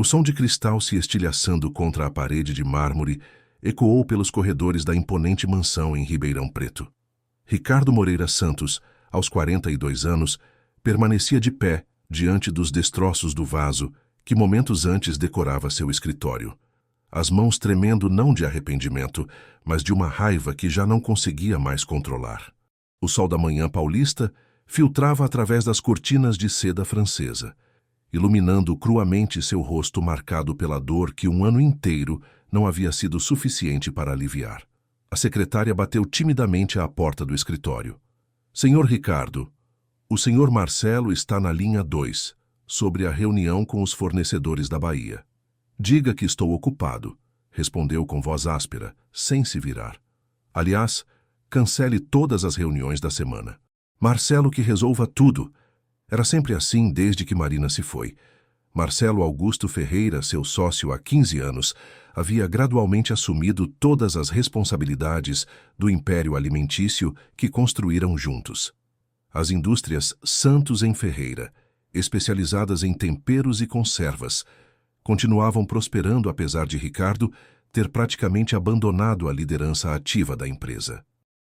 O som de cristal se estilhaçando contra a parede de mármore ecoou pelos corredores da imponente mansão em Ribeirão Preto. Ricardo Moreira Santos, aos 42 anos, permanecia de pé diante dos destroços do vaso que momentos antes decorava seu escritório. As mãos tremendo não de arrependimento, mas de uma raiva que já não conseguia mais controlar. O sol da manhã paulista filtrava através das cortinas de seda francesa, iluminando cruamente seu rosto marcado pela dor que um ano inteiro não havia sido suficiente para aliviar. A secretária bateu timidamente à porta do escritório. Senhor Ricardo, o senhor Marcelo está na linha 2, sobre a reunião com os fornecedores da Bahia. Diga que estou ocupado, respondeu com voz áspera, sem se virar. Aliás, cancele todas as reuniões da semana. Marcelo que resolva tudo. Era sempre assim desde que Marina se foi. Marcelo Augusto Ferreira, seu sócio há 15 anos, havia gradualmente assumido todas as responsabilidades do império alimentício que construíram juntos. As indústrias Santos em Ferreira, especializadas em temperos e conservas, continuavam prosperando apesar de Ricardo ter praticamente abandonado a liderança ativa da empresa.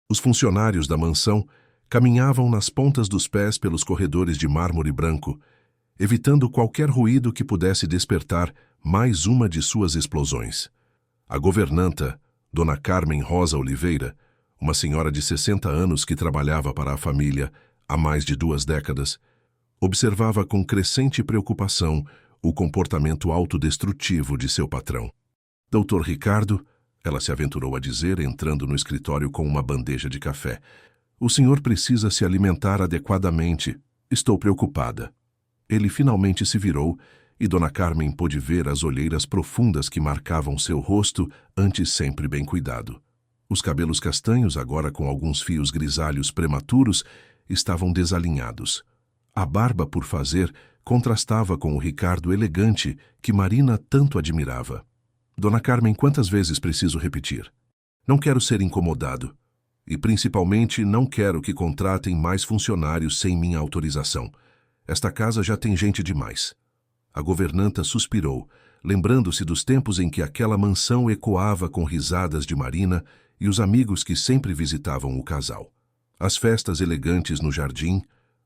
Os funcionários da mansão caminhavam nas pontas dos pés pelos corredores de mármore branco, evitando qualquer ruído que pudesse despertar mais uma de suas explosões. A governanta, Dona Carmen Rosa Oliveira, uma senhora de 60 anos que trabalhava para a família há mais de 2 décadas, observava com crescente preocupação o comportamento autodestrutivo de seu patrão. Doutor Ricardo, ela se aventurou a dizer, entrando no escritório com uma bandeja de café, o senhor precisa se alimentar adequadamente. Estou preocupada. Ele finalmente se virou e Dona Carmen pôde ver as olheiras profundas que marcavam seu rosto, antes sempre bem cuidado. Os cabelos castanhos, agora com alguns fios grisalhos prematuros, estavam desalinhados. A barba por fazer contrastava com o Ricardo elegante que Marina tanto admirava. Dona Carmen, quantas vezes preciso repetir? Não quero ser incomodado. E, principalmente, não quero que contratem mais funcionários sem minha autorização. Esta casa já tem gente demais. A governanta suspirou, lembrando-se dos tempos em que aquela mansão ecoava com risadas de Marina e os amigos que sempre visitavam o casal. As festas elegantes no jardim,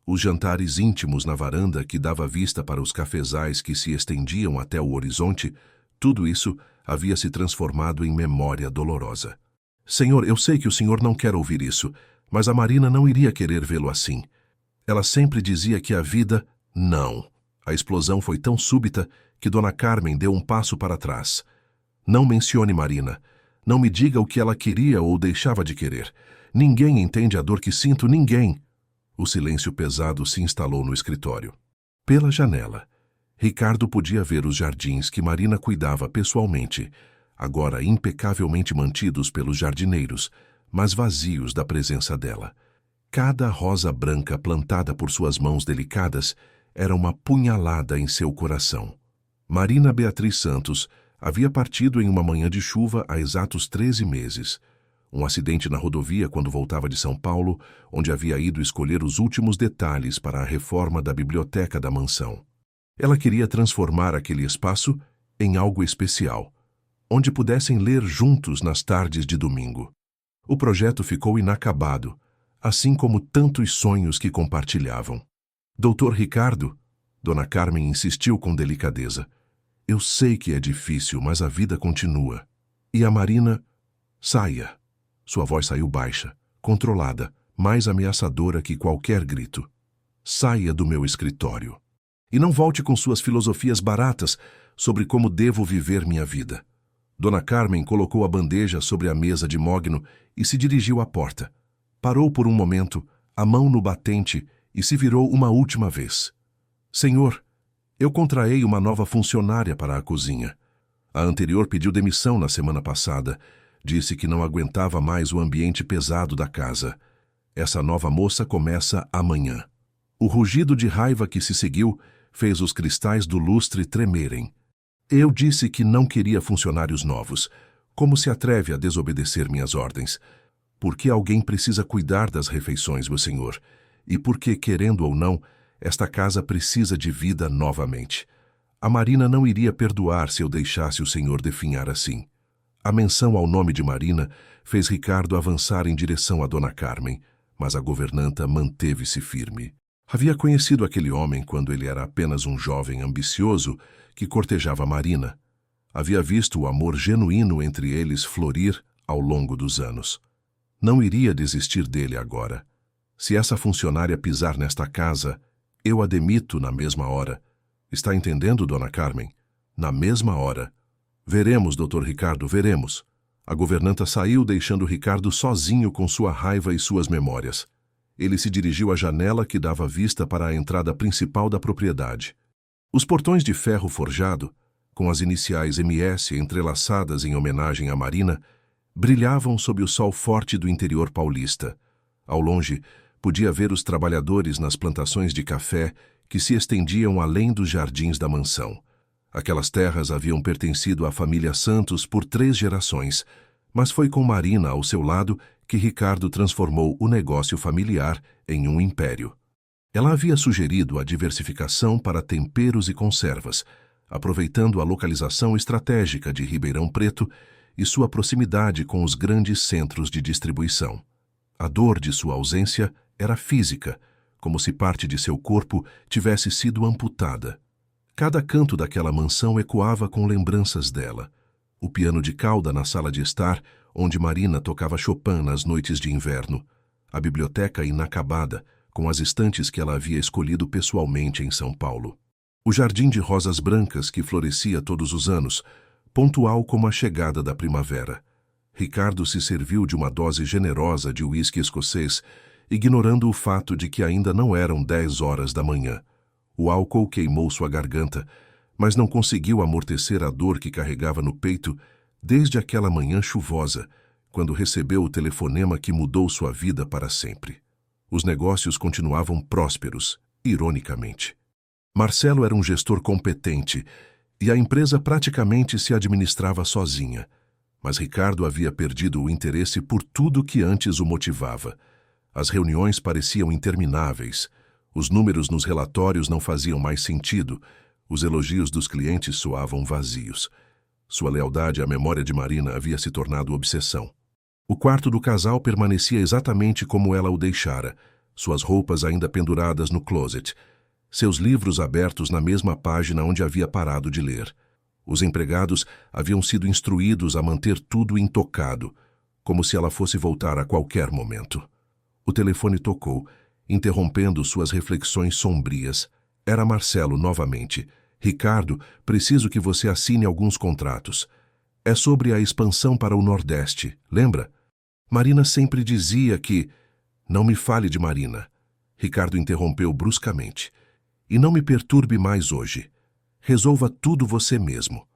os jantares íntimos na varanda que dava vista para os cafezais que se estendiam até o horizonte, tudo isso havia se transformado em memória dolorosa. Senhor, eu sei que o senhor não quer ouvir isso, mas a Marina não iria querer vê-lo assim. Ela sempre dizia que a vida... Não. A explosão foi tão súbita que Dona Carmen deu um passo para trás. Não mencione Marina. Não me diga o que ela queria ou deixava de querer. Ninguém entende a dor que sinto, ninguém. O silêncio pesado se instalou no escritório. Pela janela, Ricardo podia ver os jardins que Marina cuidava pessoalmente, agora impecavelmente mantidos pelos jardineiros, mas vazios da presença dela. Cada rosa branca plantada por suas mãos delicadas era uma punhalada em seu coração. Marina Beatriz Santos havia partido em uma manhã de chuva há exatos 13 meses. Um acidente na rodovia quando voltava de São Paulo, onde havia ido escolher os últimos detalhes para a reforma da biblioteca da mansão. Ela queria transformar aquele espaço em algo especial, onde pudessem ler juntos nas tardes de domingo. O projeto ficou inacabado, assim como tantos sonhos que compartilhavam. Doutor Ricardo, Dona Carmen insistiu com delicadeza. Eu sei que é difícil, mas a vida continua. E a Marina... Saia. Sua voz saiu baixa, controlada, mais ameaçadora que qualquer grito. Saia do meu escritório. E não volte com suas filosofias baratas sobre como devo viver minha vida. Dona Carmen colocou a bandeja sobre a mesa de mogno e se dirigiu à porta. Parou por um momento, a mão no batente, e se virou uma última vez. Senhor, eu contraei uma nova funcionária para a cozinha. A anterior pediu demissão na semana passada. Disse que não aguentava mais o ambiente pesado da casa. Essa nova moça começa amanhã. O rugido de raiva que se seguiu fez os cristais do lustre tremerem. Eu disse que não queria funcionários novos. Como se atreve a desobedecer minhas ordens? Porque alguém precisa cuidar das refeições, meu senhor. E porque, querendo ou não, esta casa precisa de vida novamente. A Marina não iria perdoar se eu deixasse o senhor definhar assim. A menção ao nome de Marina fez Ricardo avançar em direção a Dona Carmen, mas a governanta manteve-se firme. Havia conhecido aquele homem quando ele era apenas um jovem ambicioso que cortejava Marina. Havia visto o amor genuíno entre eles florir ao longo dos anos. Não iria desistir dele agora. Se essa funcionária pisar nesta casa, eu a demito na mesma hora. Está entendendo, Dona Carmen? Na mesma hora. Veremos, Dr. Ricardo, veremos. A governanta saiu, deixando Ricardo sozinho com sua raiva e suas memórias. Ele se dirigiu à janela que dava vista para a entrada principal da propriedade. Os portões de ferro forjado, com as iniciais MS entrelaçadas em homenagem a Marina, brilhavam sob o sol forte do interior paulista. Ao longe, podia ver os trabalhadores nas plantações de café que se estendiam além dos jardins da mansão. Aquelas terras haviam pertencido à família Santos por 3 gerações, mas foi com Marina ao seu lado que Ricardo transformou o negócio familiar em um império. Ela havia sugerido a diversificação para temperos e conservas, aproveitando a localização estratégica de Ribeirão Preto e sua proximidade com os grandes centros de distribuição. A dor de sua ausência era física, como se parte de seu corpo tivesse sido amputada. Cada canto daquela mansão ecoava com lembranças dela. O piano de cauda na sala de estar, onde Marina tocava Chopin nas noites de inverno. A biblioteca inacabada, com as estantes que ela havia escolhido pessoalmente em São Paulo. O jardim de rosas brancas que florescia todos os anos, pontual como a chegada da primavera. Ricardo se serviu de uma dose generosa de uísque escocês, ignorando o fato de que ainda não eram 10 horas da manhã. O álcool queimou sua garganta, mas não conseguiu amortecer a dor que carregava no peito desde aquela manhã chuvosa, quando recebeu o telefonema que mudou sua vida para sempre. Os negócios continuavam prósperos, ironicamente. Marcelo era um gestor competente e a empresa praticamente se administrava sozinha. Mas Ricardo havia perdido o interesse por tudo que antes o motivava. As reuniões pareciam intermináveis. Os números nos relatórios não faziam mais sentido. Os elogios dos clientes soavam vazios. Sua lealdade à memória de Marina havia se tornado obsessão. O quarto do casal permanecia exatamente como ela o deixara, suas roupas ainda penduradas no closet, seus livros abertos na mesma página onde havia parado de ler. Os empregados haviam sido instruídos a manter tudo intocado, como se ela fosse voltar a qualquer momento. O telefone tocou, interrompendo suas reflexões sombrias. Era Marcelo novamente. Ricardo, preciso que você assine alguns contratos. É sobre a expansão para o Nordeste, lembra? Marina sempre dizia que... Não me fale de Marina. Ricardo interrompeu bruscamente. E não me perturbe mais hoje. Resolva tudo você mesmo.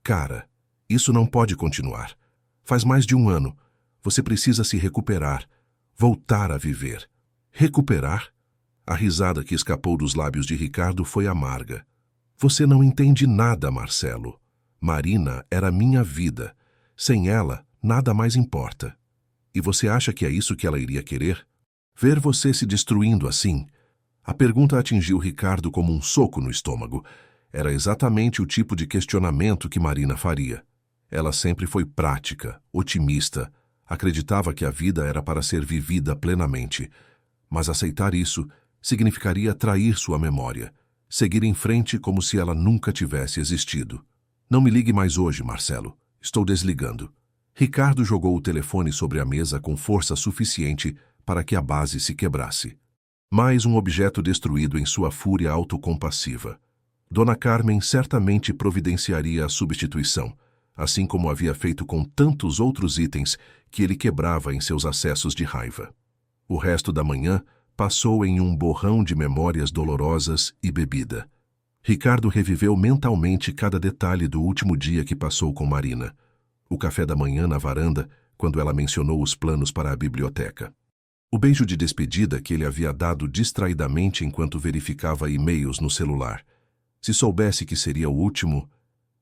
Cara, isso não pode continuar. Faz mais de 1 ano. Você precisa se recuperar. Voltar a viver. Recuperar? A risada que escapou dos lábios de Ricardo foi amarga. Você não entende nada, Marcelo. Marina era minha vida. Sem ela, nada mais importa. E você acha que é isso que ela iria querer? Ver você se destruindo assim? A pergunta atingiu Ricardo como um soco no estômago. Era exatamente o tipo de questionamento que Marina faria. Ela sempre foi prática, otimista, acreditava que a vida era para ser vivida plenamente. Mas aceitar isso significaria trair sua memória, seguir em frente como se ela nunca tivesse existido. Não me ligue mais hoje, Marcelo. Estou desligando. Ricardo jogou o telefone sobre a mesa com força suficiente para que a base se quebrasse. Mais um objeto destruído em sua fúria autocompassiva. Dona Carmen certamente providenciaria a substituição, assim como havia feito com tantos outros itens que ele quebrava em seus acessos de raiva. O resto da manhã passou em um borrão de memórias dolorosas e bebida. Ricardo reviveu mentalmente cada detalhe do último dia que passou com Marina. O café da manhã na varanda, quando ela mencionou os planos para a biblioteca. O beijo de despedida que ele havia dado distraidamente enquanto verificava e-mails no celular. Se soubesse que seria o último...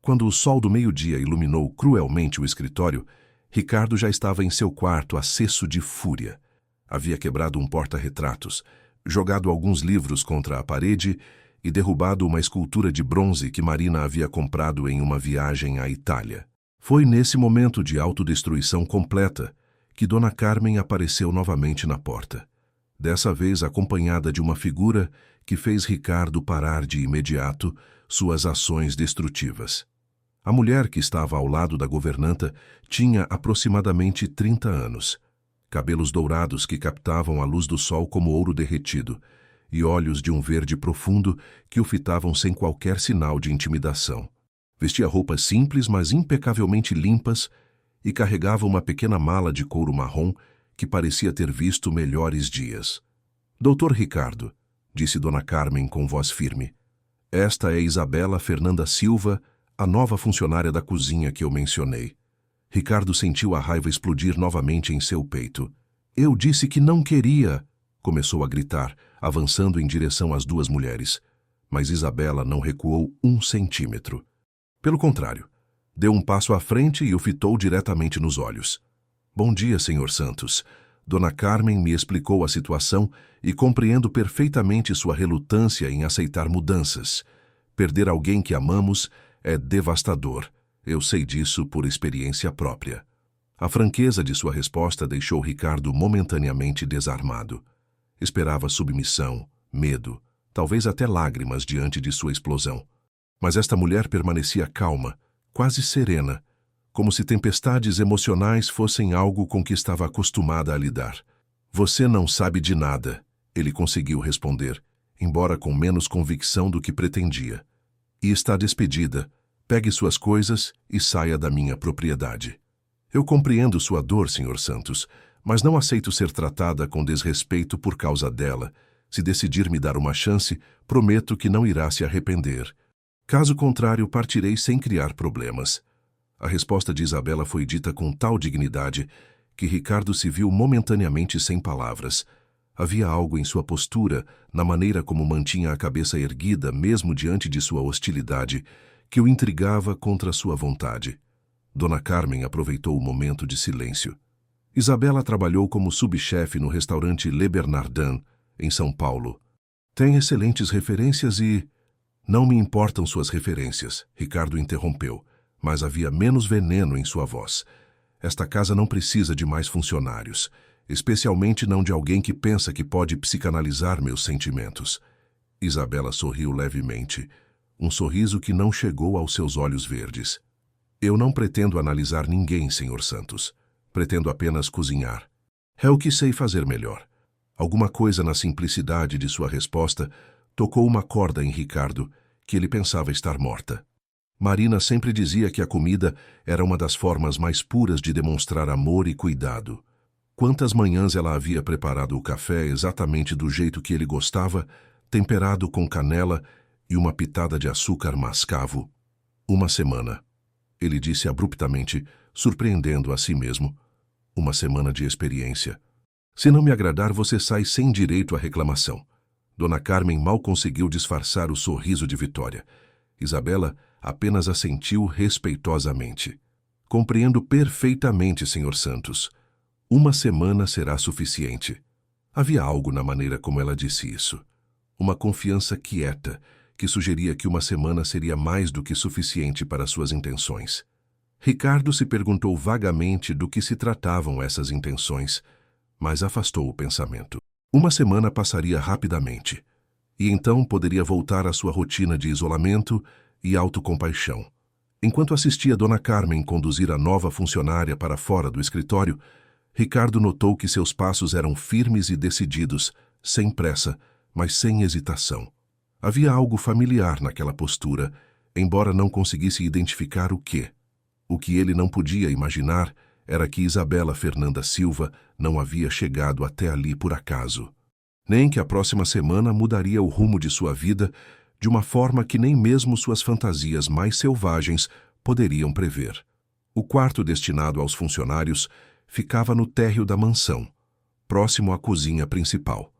Quando o sol do meio-dia iluminou cruelmente o escritório, Ricardo já estava em seu quarto, acesso de fúria. Havia quebrado um porta-retratos, jogado alguns livros contra a parede e derrubado uma escultura de bronze que Marina havia comprado em uma viagem à Itália. Foi nesse momento de autodestruição completa que Dona Carmen apareceu novamente na porta, dessa vez acompanhada de uma figura que fez Ricardo parar de imediato suas ações destrutivas. A mulher que estava ao lado da governanta tinha aproximadamente 30 anos, cabelos dourados que captavam a luz do sol como ouro derretido, e olhos de um verde profundo que o fitavam sem qualquer sinal de intimidação. Vestia roupas simples, mas impecavelmente limpas, e carregava uma pequena mala de couro marrom que parecia ter visto melhores dias. Doutor Ricardo, disse Dona Carmen com voz firme, esta é Isabela Fernanda Silva, a nova funcionária da cozinha que eu mencionei. Ricardo sentiu a raiva explodir novamente em seu peito. Eu disse que não queria, começou a gritar, avançando em direção às duas mulheres. Mas Isabela não recuou 1 centímetro. Pelo contrário, deu um passo à frente e o fitou diretamente nos olhos. Bom dia, Sr. Santos. Dona Carmen me explicou a situação e compreendo perfeitamente sua relutância em aceitar mudanças. Perder alguém que amamos é devastador. Eu sei disso por experiência própria. A franqueza de sua resposta deixou Ricardo momentaneamente desarmado. Esperava submissão, medo, talvez até lágrimas diante de sua explosão. Mas esta mulher permanecia calma, quase serena, como se tempestades emocionais fossem algo com que estava acostumada a lidar. Você não sabe de nada, ele conseguiu responder, embora com menos convicção do que pretendia. E está despedida. Pegue suas coisas e saia da minha propriedade. Eu compreendo sua dor, Sr. Santos, mas não aceito ser tratada com desrespeito por causa dela. Se decidir me dar uma chance, prometo que não irá se arrepender. Caso contrário, partirei sem criar problemas. A resposta de Isabela foi dita com tal dignidade que Ricardo se viu momentaneamente sem palavras. Havia algo em sua postura, na maneira como mantinha a cabeça erguida mesmo diante de sua hostilidade, que o intrigava contra sua vontade. Dona Carmen aproveitou o momento de silêncio. Isabela trabalhou como subchefe no restaurante Le Bernardin, em São Paulo. Tem excelentes referências e... Não me importam suas referências, Ricardo interrompeu, mas havia menos veneno em sua voz. Esta casa não precisa de mais funcionários, especialmente não de alguém que pensa que pode psicanalizar meus sentimentos. Isabela sorriu levemente, um sorriso que não chegou aos seus olhos verdes. Eu não pretendo analisar ninguém, Sr. Santos. Pretendo apenas cozinhar. É o que sei fazer melhor. Alguma coisa na simplicidade de sua resposta tocou uma corda em Ricardo, que ele pensava estar morta. Marina sempre dizia que a comida era uma das formas mais puras de demonstrar amor e cuidado. Quantas manhãs ela havia preparado o café exatamente do jeito que ele gostava, temperado com canela e uma pitada de açúcar mascavo. 1 semana. Ele disse abruptamente, surpreendendo a si mesmo. 1 semana de experiência. Se não me agradar, você sai sem direito à reclamação. Dona Carmen mal conseguiu disfarçar o sorriso de vitória. Isabela apenas assentiu respeitosamente. Compreendo perfeitamente, Sr. Santos. 1 semana será suficiente. Havia algo na maneira como ela disse isso. Uma confiança quieta, que sugeria que 1 semana seria mais do que suficiente para suas intenções. Ricardo se perguntou vagamente do que se tratavam essas intenções, mas afastou o pensamento. 1 semana passaria rapidamente, e então poderia voltar à sua rotina de isolamento e autocompaixão. Enquanto assistia Dona Carmen conduzir a nova funcionária para fora do escritório, Ricardo notou que seus passos eram firmes e decididos, sem pressa, mas sem hesitação. Havia algo familiar naquela postura, embora não conseguisse identificar o quê. O que ele não podia imaginar era que Isabela Fernanda Silva não havia chegado até ali por acaso. Nem que a próxima semana mudaria o rumo de sua vida de uma forma que nem mesmo suas fantasias mais selvagens poderiam prever. O quarto destinado aos funcionários ficava no térreo da mansão, próximo à cozinha principal.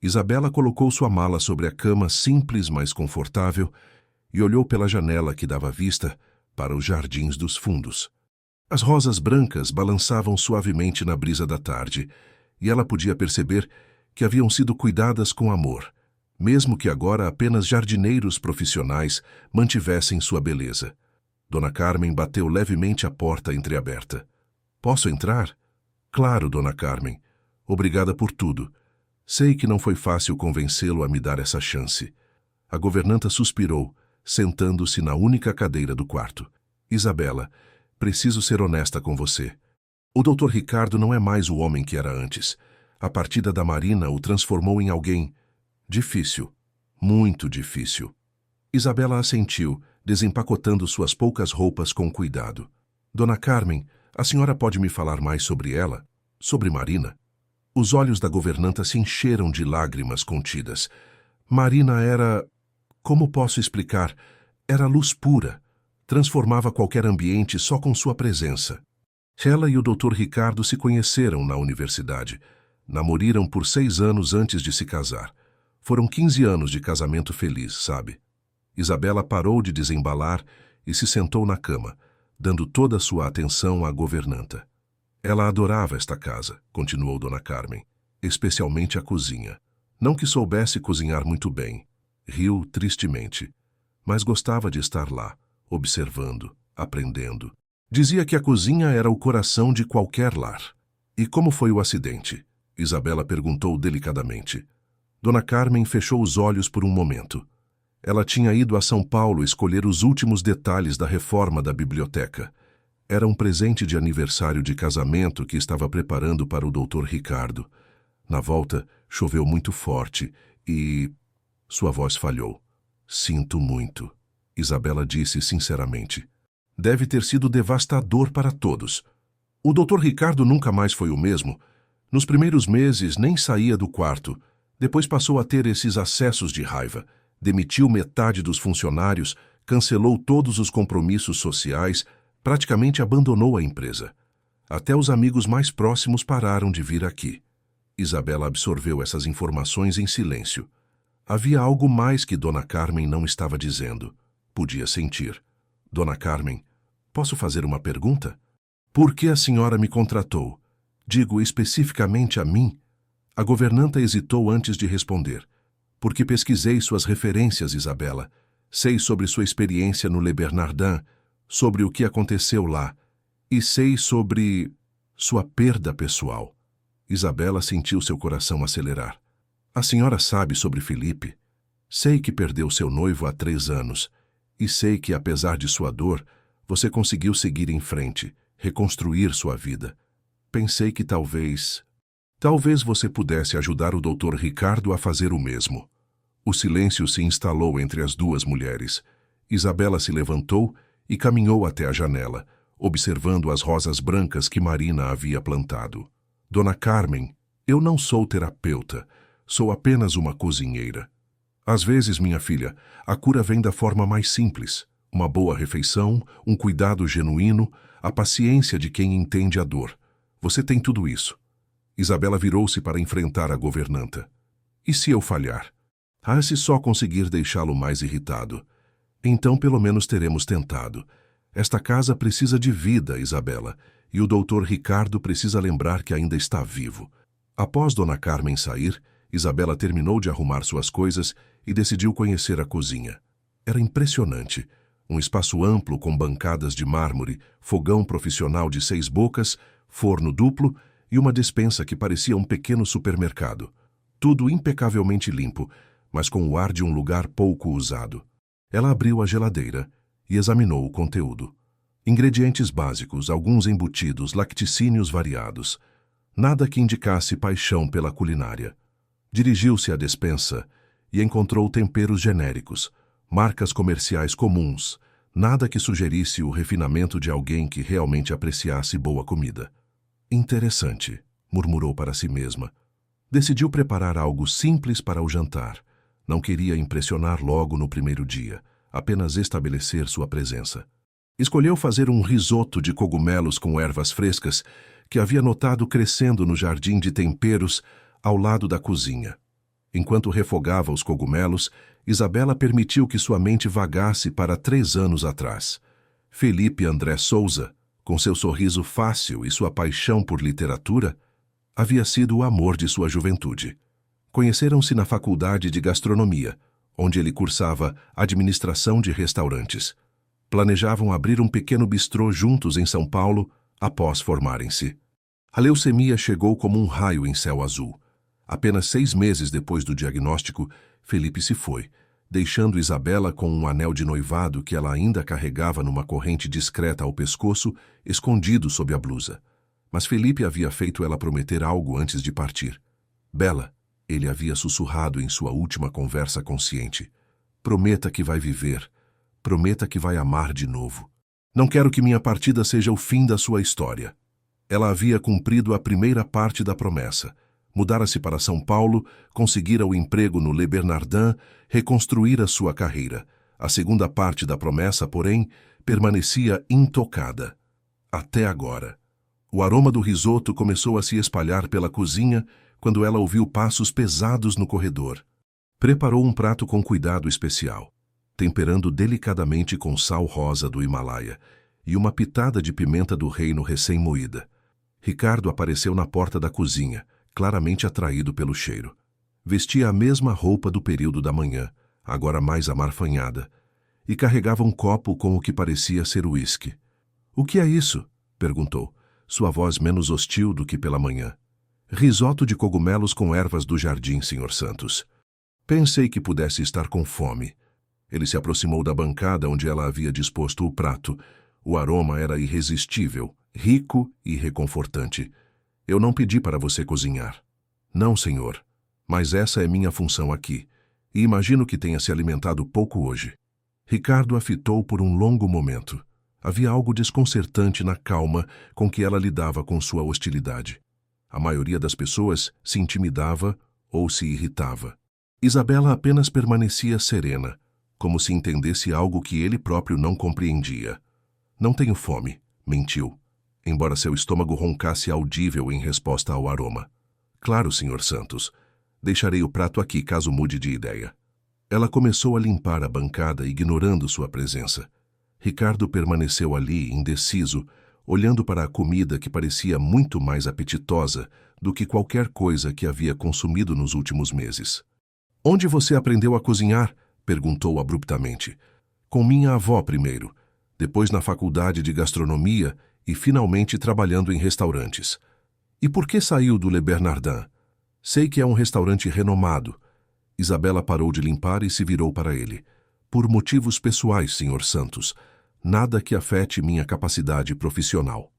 Isabela colocou sua mala sobre a cama simples, mas confortável, e olhou pela janela que dava vista para os jardins dos fundos. As rosas brancas balançavam suavemente na brisa da tarde, e ela podia perceber que haviam sido cuidadas com amor, mesmo que agora apenas jardineiros profissionais mantivessem sua beleza. Dona Carmen bateu levemente a porta entreaberta. Posso entrar? Claro, Dona Carmen. Obrigada por tudo. Sei que não foi fácil convencê-lo a me dar essa chance. A governanta suspirou, sentando-se na única cadeira do quarto. Isabela, preciso ser honesta com você. O Dr. Ricardo não é mais o homem que era antes. A partida da Marina o transformou em alguém difícil, muito difícil. Isabela assentiu, desempacotando suas poucas roupas com cuidado. Dona Carmen, a senhora pode me falar mais sobre ela? Sobre Marina? Os olhos da governanta se encheram de lágrimas contidas. Marina era... Como posso explicar? Era luz pura. Transformava qualquer ambiente só com sua presença. Ela e o Dr. Ricardo se conheceram na universidade. Namoriram por 6 anos antes de se casar. Foram 15 anos de casamento feliz, sabe? Isabela parou de desembalar e se sentou na cama, dando toda a sua atenção à governanta. Ela adorava esta casa, continuou Dona Carmen, especialmente a cozinha. Não que soubesse cozinhar muito bem. Riu tristemente, mas gostava de estar lá, observando, aprendendo. Dizia que a cozinha era o coração de qualquer lar. E como foi o acidente? Isabela perguntou delicadamente. Dona Carmen fechou os olhos por um momento. Ela tinha ido a São Paulo escolher os últimos detalhes da reforma da biblioteca. Era um presente de aniversário de casamento que estava preparando para o Dr. Ricardo. Na volta, choveu muito forte e... Sua voz falhou. Sinto muito, Isabela disse sinceramente. Deve ter sido devastador para todos. O Dr. Ricardo nunca mais foi o mesmo. Nos primeiros meses nem saía do quarto. Depois passou a ter esses acessos de raiva. Demitiu metade dos funcionários, cancelou todos os compromissos sociais, praticamente abandonou a empresa. Até os amigos mais próximos pararam de vir aqui. Isabela absorveu essas informações em silêncio. Havia algo mais que Dona Carmen não estava dizendo. Podia sentir. Dona Carmen, posso fazer uma pergunta? Por que a senhora me contratou? Digo especificamente a mim? A governanta hesitou antes de responder. Porque pesquisei suas referências, Isabela. Sei sobre sua experiência no Le Bernardin, sobre o que aconteceu lá, e sei sobre sua perda pessoal. Isabela sentiu seu coração acelerar. A senhora sabe sobre Felipe. Sei que perdeu seu noivo há 3 anos, e sei que, apesar de sua dor, você conseguiu seguir em frente, reconstruir sua vida. Pensei que talvez você pudesse ajudar o Dr. Ricardo a fazer o mesmo. O silêncio se instalou entre as duas mulheres. Isabela se levantou e caminhou até a janela, observando as rosas brancas que Marina havia plantado. Dona Carmen, eu não sou terapeuta, sou apenas uma cozinheira. Às vezes, minha filha, a cura vem da forma mais simples. Uma boa refeição, um cuidado genuíno, a paciência de quem entende a dor. Você tem tudo isso. Isabela virou-se para enfrentar a governanta. E se eu falhar? Ah, se só conseguir deixá-lo mais irritado. Então, pelo menos teremos tentado. Esta casa precisa de vida, Isabela, e o Dr. Ricardo precisa lembrar que ainda está vivo. Após Dona Carmen sair, Isabela terminou de arrumar suas coisas e decidiu conhecer a cozinha. Era impressionante. Um espaço amplo com bancadas de mármore, fogão profissional de 6 bocas, forno duplo e uma despensa que parecia um pequeno supermercado. Tudo impecavelmente limpo, mas com o ar de um lugar pouco usado. Ela abriu a geladeira e examinou o conteúdo. Ingredientes básicos, alguns embutidos, lacticínios variados. Nada que indicasse paixão pela culinária. Dirigiu-se à despensa e encontrou temperos genéricos, marcas comerciais comuns, nada que sugerisse o refinamento de alguém que realmente apreciasse boa comida. Interessante, murmurou para si mesma. Decidiu preparar algo simples para o jantar. Não queria impressionar logo no primeiro dia, apenas estabelecer sua presença. Escolheu fazer um risoto de cogumelos com ervas frescas que havia notado crescendo no jardim de temperos ao lado da cozinha. Enquanto refogava os cogumelos, Isabela permitiu que sua mente vagasse para 3 anos atrás. Felipe André Souza, com seu sorriso fácil e sua paixão por literatura, havia sido o amor de sua juventude. Conheceram-se na faculdade de gastronomia, onde ele cursava administração de restaurantes. Planejavam abrir um pequeno bistrô juntos em São Paulo após formarem-se. A leucemia chegou como um raio em céu azul. Apenas 6 meses depois do diagnóstico, Felipe se foi, deixando Isabela com um anel de noivado que ela ainda carregava numa corrente discreta ao pescoço, escondido sob a blusa. Mas Felipe havia feito ela prometer algo antes de partir. Bela, ele havia sussurrado em sua última conversa consciente. Prometa que vai viver. Prometa que vai amar de novo. Não quero que minha partida seja o fim da sua história. Ela havia cumprido a primeira parte da promessa. Mudara-se para São Paulo, conseguira o emprego no Le Bernardin, reconstruíra sua carreira. A segunda parte da promessa, porém, permanecia intocada. Até agora. O aroma do risoto começou a se espalhar pela cozinha quando ela ouviu passos pesados no corredor. Preparou um prato com cuidado especial, temperando delicadamente com sal rosa do Himalaia e uma pitada de pimenta do reino recém-moída. Ricardo apareceu na porta da cozinha, claramente atraído pelo cheiro. Vestia a mesma roupa do período da manhã, agora mais amarfanhada, e carregava um copo com o que parecia ser uísque. "O que é isso?" perguntou, sua voz menos hostil do que pela manhã. "Risoto de cogumelos com ervas do jardim, Sr. Santos." Pensei que pudesse estar com fome. Ele se aproximou da bancada onde ela havia disposto o prato. O aroma era irresistível, rico e reconfortante. "Eu não pedi para você cozinhar." "Não, senhor. Mas essa é minha função aqui. E imagino que tenha se alimentado pouco hoje." Ricardo a fitou por um longo momento. Havia algo desconcertante na calma com que ela lidava com sua hostilidade. A maioria das pessoas se intimidava ou se irritava. Isabela apenas permanecia serena, como se entendesse algo que ele próprio não compreendia. "Não tenho fome", mentiu, embora seu estômago roncasse audível em resposta ao aroma. "Claro, Sr. Santos. Deixarei o prato aqui caso mude de ideia." Ela começou a limpar a bancada, ignorando sua presença. Ricardo permaneceu ali, indeciso, olhando para a comida que parecia muito mais apetitosa do que qualquer coisa que havia consumido nos últimos meses. "Onde você aprendeu a cozinhar?" perguntou abruptamente. "Com minha avó primeiro, depois na faculdade de gastronomia e finalmente trabalhando em restaurantes." "E por que saiu do Le Bernardin?" "Sei que é um restaurante renomado." Isabela parou de limpar e se virou para ele. "Por motivos pessoais, Sr. Santos. Nada que afete minha capacidade profissional."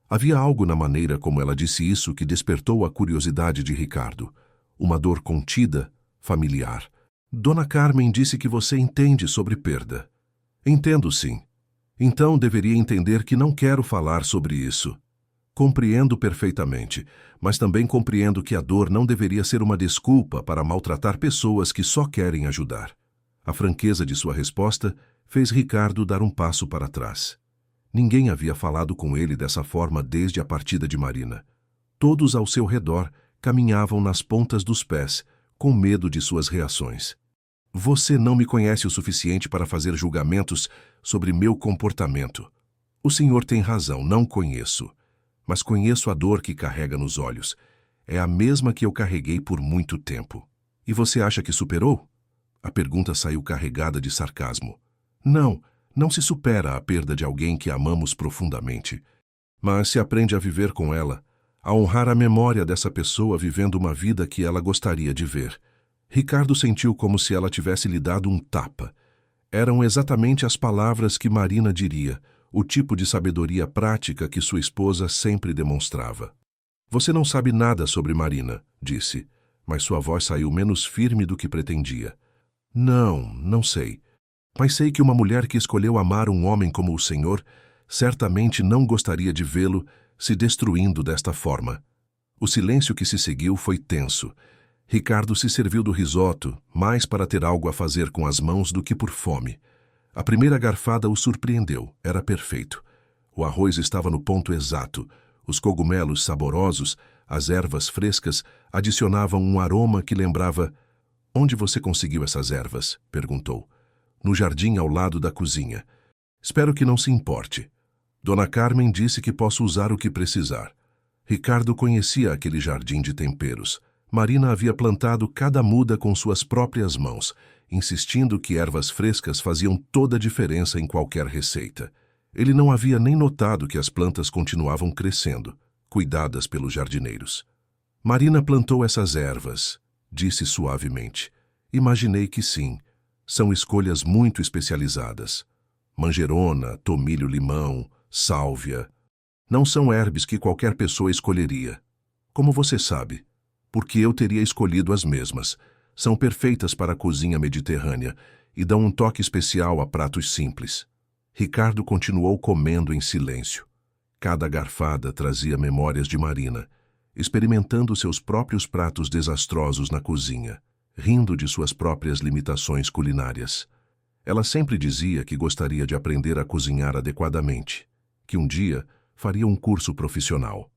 Havia algo na maneira como ela disse isso que despertou a curiosidade de Ricardo. Uma dor contida, familiar. "Dona Carmen disse que você entende sobre perda." "Entendo, sim." "Então deveria entender que não quero falar sobre isso." "Compreendo perfeitamente, mas também compreendo que a dor não deveria ser uma desculpa para maltratar pessoas que só querem ajudar." A franqueza de sua resposta fez Ricardo dar um passo para trás. Ninguém havia falado com ele dessa forma desde a partida de Marina. Todos ao seu redor caminhavam nas pontas dos pés, com medo de suas reações. "Você não me conhece o suficiente para fazer julgamentos sobre meu comportamento." "O senhor tem razão, não conheço. Mas conheço a dor que carrega nos olhos. É a mesma que eu carreguei por muito tempo." "E você acha que superou?" A pergunta saiu carregada de sarcasmo. "Não, não se supera a perda de alguém que amamos profundamente. Mas se aprende a viver com ela, a honrar a memória dessa pessoa vivendo uma vida que ela gostaria de ver." Ricardo sentiu como se ela tivesse lhe dado um tapa. Eram exatamente as palavras que Marina diria, o tipo de sabedoria prática que sua esposa sempre demonstrava. "Você não sabe nada sobre Marina", disse, mas sua voz saiu menos firme do que pretendia. Não sei. Mas sei que uma mulher que escolheu amar um homem como o senhor certamente não gostaria de vê-lo se destruindo desta forma." O silêncio que se seguiu foi tenso. Ricardo se serviu do risoto, mais para ter algo a fazer com as mãos do que por fome. A primeira garfada o surpreendeu, era perfeito. O arroz estava no ponto exato, os cogumelos saborosos, as ervas frescas adicionavam um aroma que lembrava... "Onde você conseguiu essas ervas?" perguntou. "No jardim ao lado da cozinha." "Espero que não se importe." "Dona Carmen disse que posso usar o que precisar." Ricardo conhecia aquele jardim de temperos, Marina havia plantado cada muda com suas próprias mãos, insistindo que ervas frescas faziam toda a diferença em qualquer receita. Ele não havia nem notado que as plantas continuavam crescendo, cuidadas pelos jardineiros. Marina plantou essas ervas, disse suavemente. Imaginei que sim, são escolhas muito especializadas. Manjerona, tomilho-limão, sálvia. Não são herbes que qualquer pessoa escolheria. Como você sabe? Porque eu teria escolhido as mesmas. São perfeitas para a cozinha mediterrânea e dão um toque especial a pratos simples. Ricardo continuou comendo em silêncio. Cada garfada trazia memórias de Marina, experimentando seus próprios pratos desastrosos na cozinha, rindo de suas próprias limitações culinárias. Ela sempre dizia que gostaria de aprender a cozinhar adequadamente, que um dia faria um curso profissional.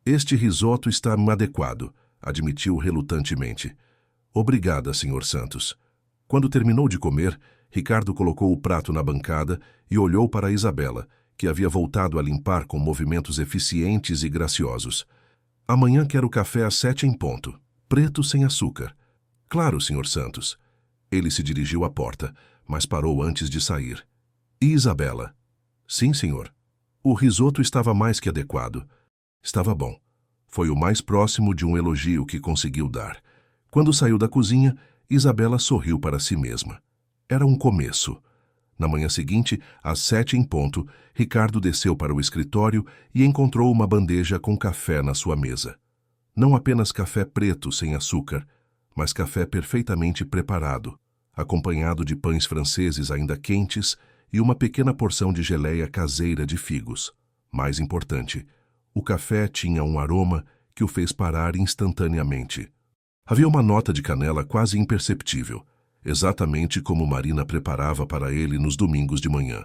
Este risoto está adequado, admitiu relutantemente. Obrigada, Sr. Santos. Quando terminou de comer, Ricardo colocou o prato na bancada e olhou para Isabela, que havia voltado a limpar com movimentos eficientes e graciosos. Amanhã quero café às 7 em ponto, preto sem açúcar. Claro, Sr. Santos. Ele se dirigiu à porta, mas parou antes de sair. E Isabela? Sim, senhor. O risoto estava mais que adequado. Estava bom. Foi o mais próximo de um elogio que conseguiu dar. Quando saiu da cozinha, Isabela sorriu para si mesma. Era um começo. Na manhã seguinte, às 7 em ponto, Ricardo desceu para o escritório e encontrou uma bandeja com café na sua mesa. Não apenas café preto sem açúcar, mas café perfeitamente preparado, acompanhado de pães franceses ainda quentes e uma pequena porção de geleia caseira de figos. Mais importante, o café tinha um aroma que o fez parar instantaneamente. Havia uma nota de canela quase imperceptível, exatamente como Marina preparava para ele nos domingos de manhã.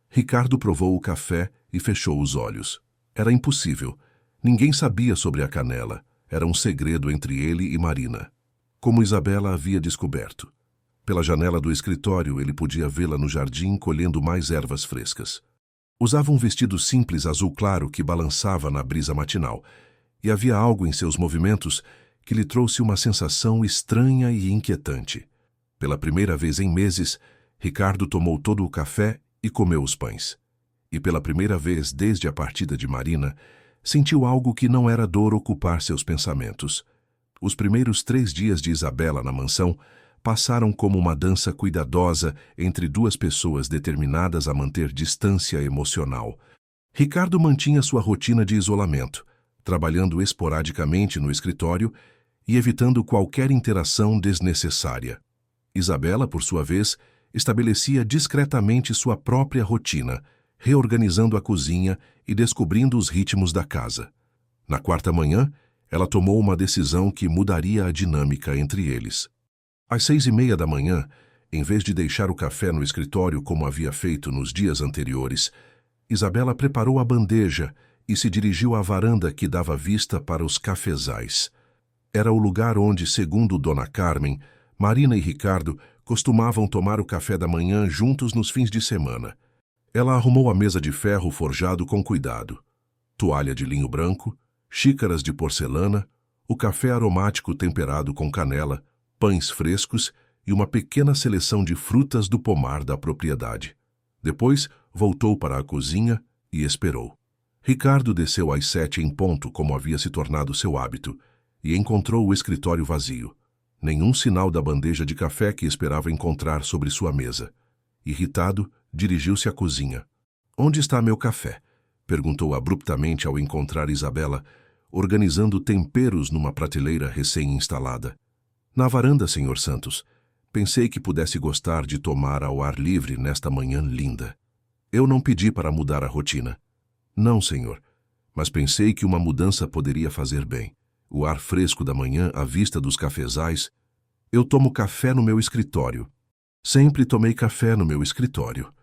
Ricardo provou o café e fechou os olhos. Era impossível. Ninguém sabia sobre a canela. Era um segredo entre ele e Marina. Como Isabela havia descoberto. Pela janela do escritório, ele podia vê-la no jardim colhendo mais ervas frescas. Usava um vestido simples azul claro que balançava na brisa matinal, e havia algo em seus movimentos que lhe trouxe uma sensação estranha e inquietante. Pela primeira vez em meses, Ricardo tomou todo o café e comeu os pães. E pela primeira vez desde a partida de Marina, sentiu algo que não era dor ocupar seus pensamentos. Os primeiros 3 dias de Isabela na mansão passaram como uma dança cuidadosa entre duas pessoas determinadas a manter distância emocional. Ricardo mantinha sua rotina de isolamento, trabalhando esporadicamente no escritório e evitando qualquer interação desnecessária. Isabela, por sua vez, estabelecia discretamente sua própria rotina, reorganizando a cozinha e descobrindo os ritmos da casa. Na quarta manhã, ela tomou uma decisão que mudaria a dinâmica entre eles. Às 6:30 da manhã, em vez de deixar o café no escritório como havia feito nos dias anteriores, Isabela preparou a bandeja e se dirigiu à varanda que dava vista para os cafezais. Era o lugar onde, segundo Dona Carmen, Marina e Ricardo costumavam tomar o café da manhã juntos nos fins de semana. Ela arrumou a mesa de ferro forjado com cuidado. Toalha de linho branco, xícaras de porcelana, o café aromático temperado com canela, pães frescos e uma pequena seleção de frutas do pomar da propriedade. Depois, voltou para a cozinha e esperou. Ricardo desceu às 7 em ponto, como havia se tornado seu hábito, e encontrou o escritório vazio. Nenhum sinal da bandeja de café que esperava encontrar sobre sua mesa. Irritado, dirigiu-se à cozinha. "Onde está meu café?" perguntou abruptamente ao encontrar Isabela, organizando temperos numa prateleira recém-instalada. "Na varanda, Sr. Santos. Pensei que pudesse gostar de tomar ao ar livre nesta manhã linda. Eu não pedi para mudar a rotina." "Não, senhor, mas pensei que uma mudança poderia fazer bem. O ar fresco da manhã à vista dos cafezais. Eu tomo café no meu escritório." "Sempre tomei café no meu escritório."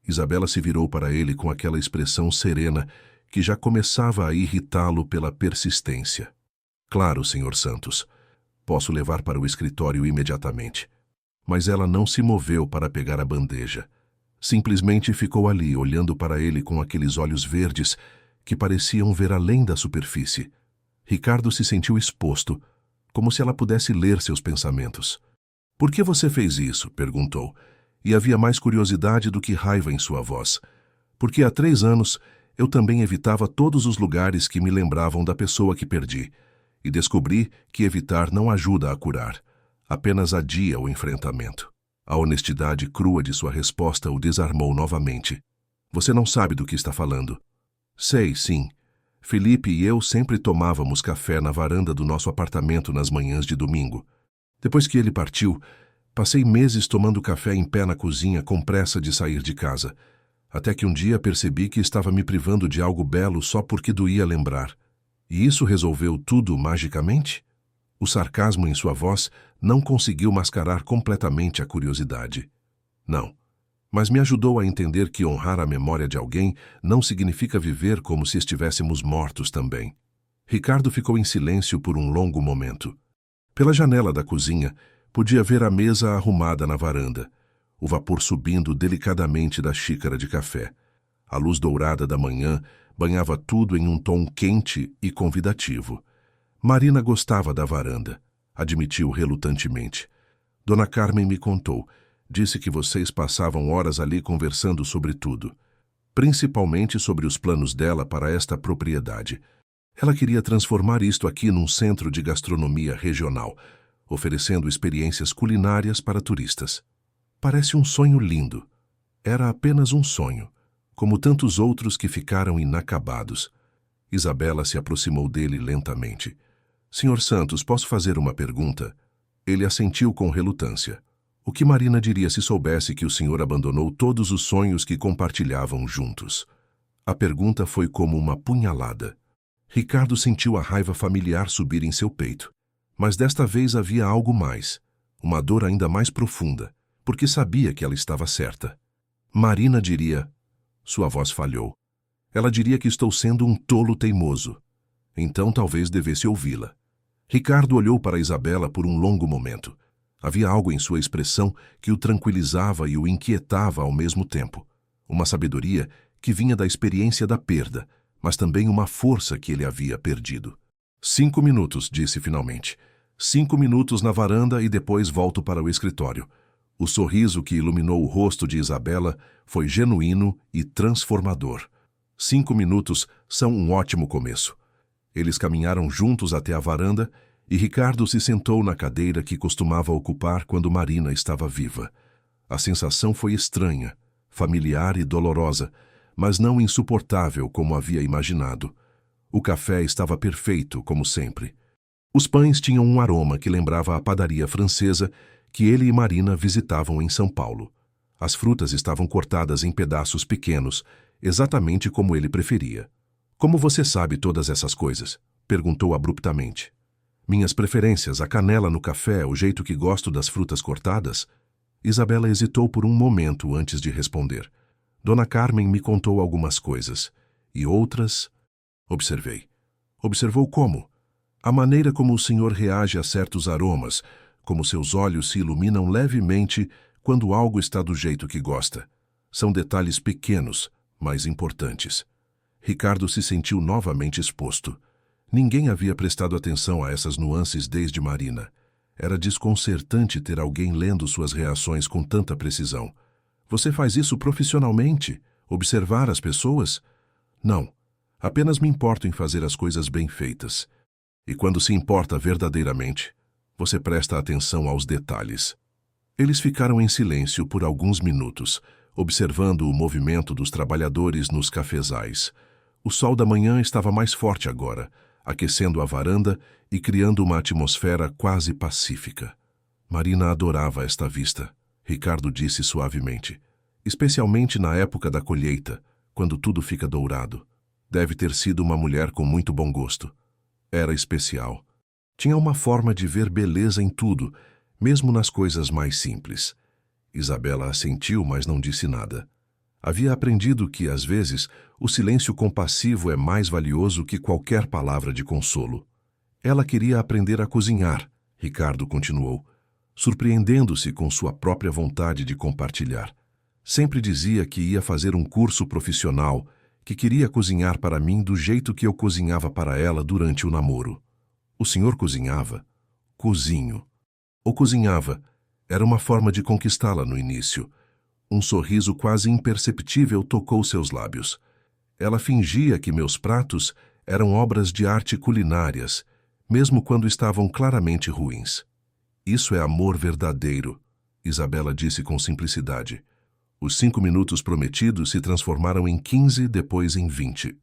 Isabela se virou para ele com aquela expressão serena que já começava a irritá-lo pela persistência. "Claro, Sr. Santos. Posso levar para o escritório imediatamente." Mas ela não se moveu para pegar a bandeja. Simplesmente ficou ali, olhando para ele com aqueles olhos verdes que pareciam ver além da superfície. Ricardo se sentiu exposto, como se ela pudesse ler seus pensamentos. "Por que você fez isso?" perguntou, e havia mais curiosidade do que raiva em sua voz. "Porque há 3 anos eu também evitava todos os lugares que me lembravam da pessoa que perdi, e descobri que evitar não ajuda a curar, apenas adia o enfrentamento." A honestidade crua de sua resposta o desarmou novamente. "Você não sabe do que está falando." "Sei, sim. Felipe e eu sempre tomávamos café na varanda do nosso apartamento nas manhãs de domingo. Depois que ele partiu, passei meses tomando café em pé na cozinha com pressa de sair de casa, até que um dia percebi que estava me privando de algo belo só porque doía lembrar. E isso resolveu tudo magicamente?" O sarcasmo em sua voz não conseguiu mascarar completamente a curiosidade. "Não, mas me ajudou a entender que honrar a memória de alguém não significa viver como se estivéssemos mortos também." Ricardo ficou em silêncio por um longo momento. Pela janela da cozinha, podia ver a mesa arrumada na varanda, o vapor subindo delicadamente da xícara de café. A luz dourada da manhã banhava tudo em um tom quente e convidativo. Marina gostava da varanda, admitiu relutantemente. "Dona Carmen me contou. Disse que vocês passavam horas ali conversando sobre tudo, principalmente sobre os planos dela para esta propriedade. Ela queria transformar isto aqui num centro de gastronomia regional, oferecendo experiências culinárias para turistas. Parece um sonho lindo." Era apenas um sonho, como tantos outros que ficaram inacabados. Isabela se aproximou dele lentamente. "Senhor Santos, posso fazer uma pergunta?" Ele assentiu com relutância. O que Marina diria se soubesse que o senhor abandonou todos os sonhos que compartilhavam juntos? A pergunta foi como uma punhalada. Ricardo sentiu a raiva familiar subir em seu peito. Mas desta vez havia algo mais, uma dor ainda mais profunda, porque sabia que ela estava certa. Marina diria... Sua voz falhou. Ela diria que estou sendo um tolo teimoso. Então talvez devesse ouvi-la. Ricardo olhou para Isabela por um longo momento. Havia algo em sua expressão que o tranquilizava e o inquietava ao mesmo tempo. Uma sabedoria que vinha da experiência da perda, mas também uma força que ele havia perdido. 5 minutos, disse finalmente. 5 minutos na varanda e depois volto para o escritório. O sorriso que iluminou o rosto de Isabela foi genuíno e transformador. 5 minutos são um ótimo começo. Eles caminharam juntos até a varanda e Ricardo se sentou na cadeira que costumava ocupar quando Marina estava viva. A sensação foi estranha, familiar e dolorosa, mas não insuportável como havia imaginado. O café estava perfeito, como sempre. Os pães tinham um aroma que lembrava a padaria francesa que ele e Marina visitavam em São Paulo. As frutas estavam cortadas em pedaços pequenos, exatamente como ele preferia. "Como você sabe todas essas coisas?" perguntou abruptamente. "Minhas preferências, a canela no café, o jeito que gosto das frutas cortadas?" Isabela hesitou por um momento antes de responder. "Dona Carmen me contou algumas coisas. E outras?" Observei. "Observou como?" "A maneira como o senhor reage a certos aromas, como seus olhos se iluminam levemente quando algo está do jeito que gosta. São detalhes pequenos, mas importantes." Ricardo se sentiu novamente exposto. Ninguém havia prestado atenção a essas nuances desde Marina. Era desconcertante ter alguém lendo suas reações com tanta precisão. "Você faz isso profissionalmente? Observar as pessoas?" "Não. Apenas me importo em fazer as coisas bem feitas." "E quando se importa verdadeiramente, você presta atenção aos detalhes." Eles ficaram em silêncio por alguns minutos, observando o movimento dos trabalhadores nos cafezais. O sol da manhã estava mais forte agora, aquecendo a varanda e criando uma atmosfera quase pacífica. Marina adorava esta vista, Ricardo disse suavemente. "Especialmente na época da colheita, quando tudo fica dourado. Deve ter sido uma mulher com muito bom gosto." Era especial. Tinha uma forma de ver beleza em tudo, mesmo nas coisas mais simples. Isabela assentiu, mas não disse nada. Havia aprendido que, às vezes, o silêncio compassivo é mais valioso que qualquer palavra de consolo. Ela queria aprender a cozinhar, Ricardo continuou, surpreendendo-se com sua própria vontade de compartilhar. Sempre dizia que ia fazer um curso profissional, que queria cozinhar para mim do jeito que eu cozinhava para ela durante o namoro. "O senhor cozinhava?" Cozinho. Ou cozinhava. Era uma forma de conquistá-la no início. Um sorriso quase imperceptível tocou seus lábios. Ela fingia que meus pratos eram obras de arte culinárias, mesmo quando estavam claramente ruins. Isso é amor verdadeiro, Isabela disse com simplicidade. Os 5 minutos prometidos se transformaram em 15, depois em 20.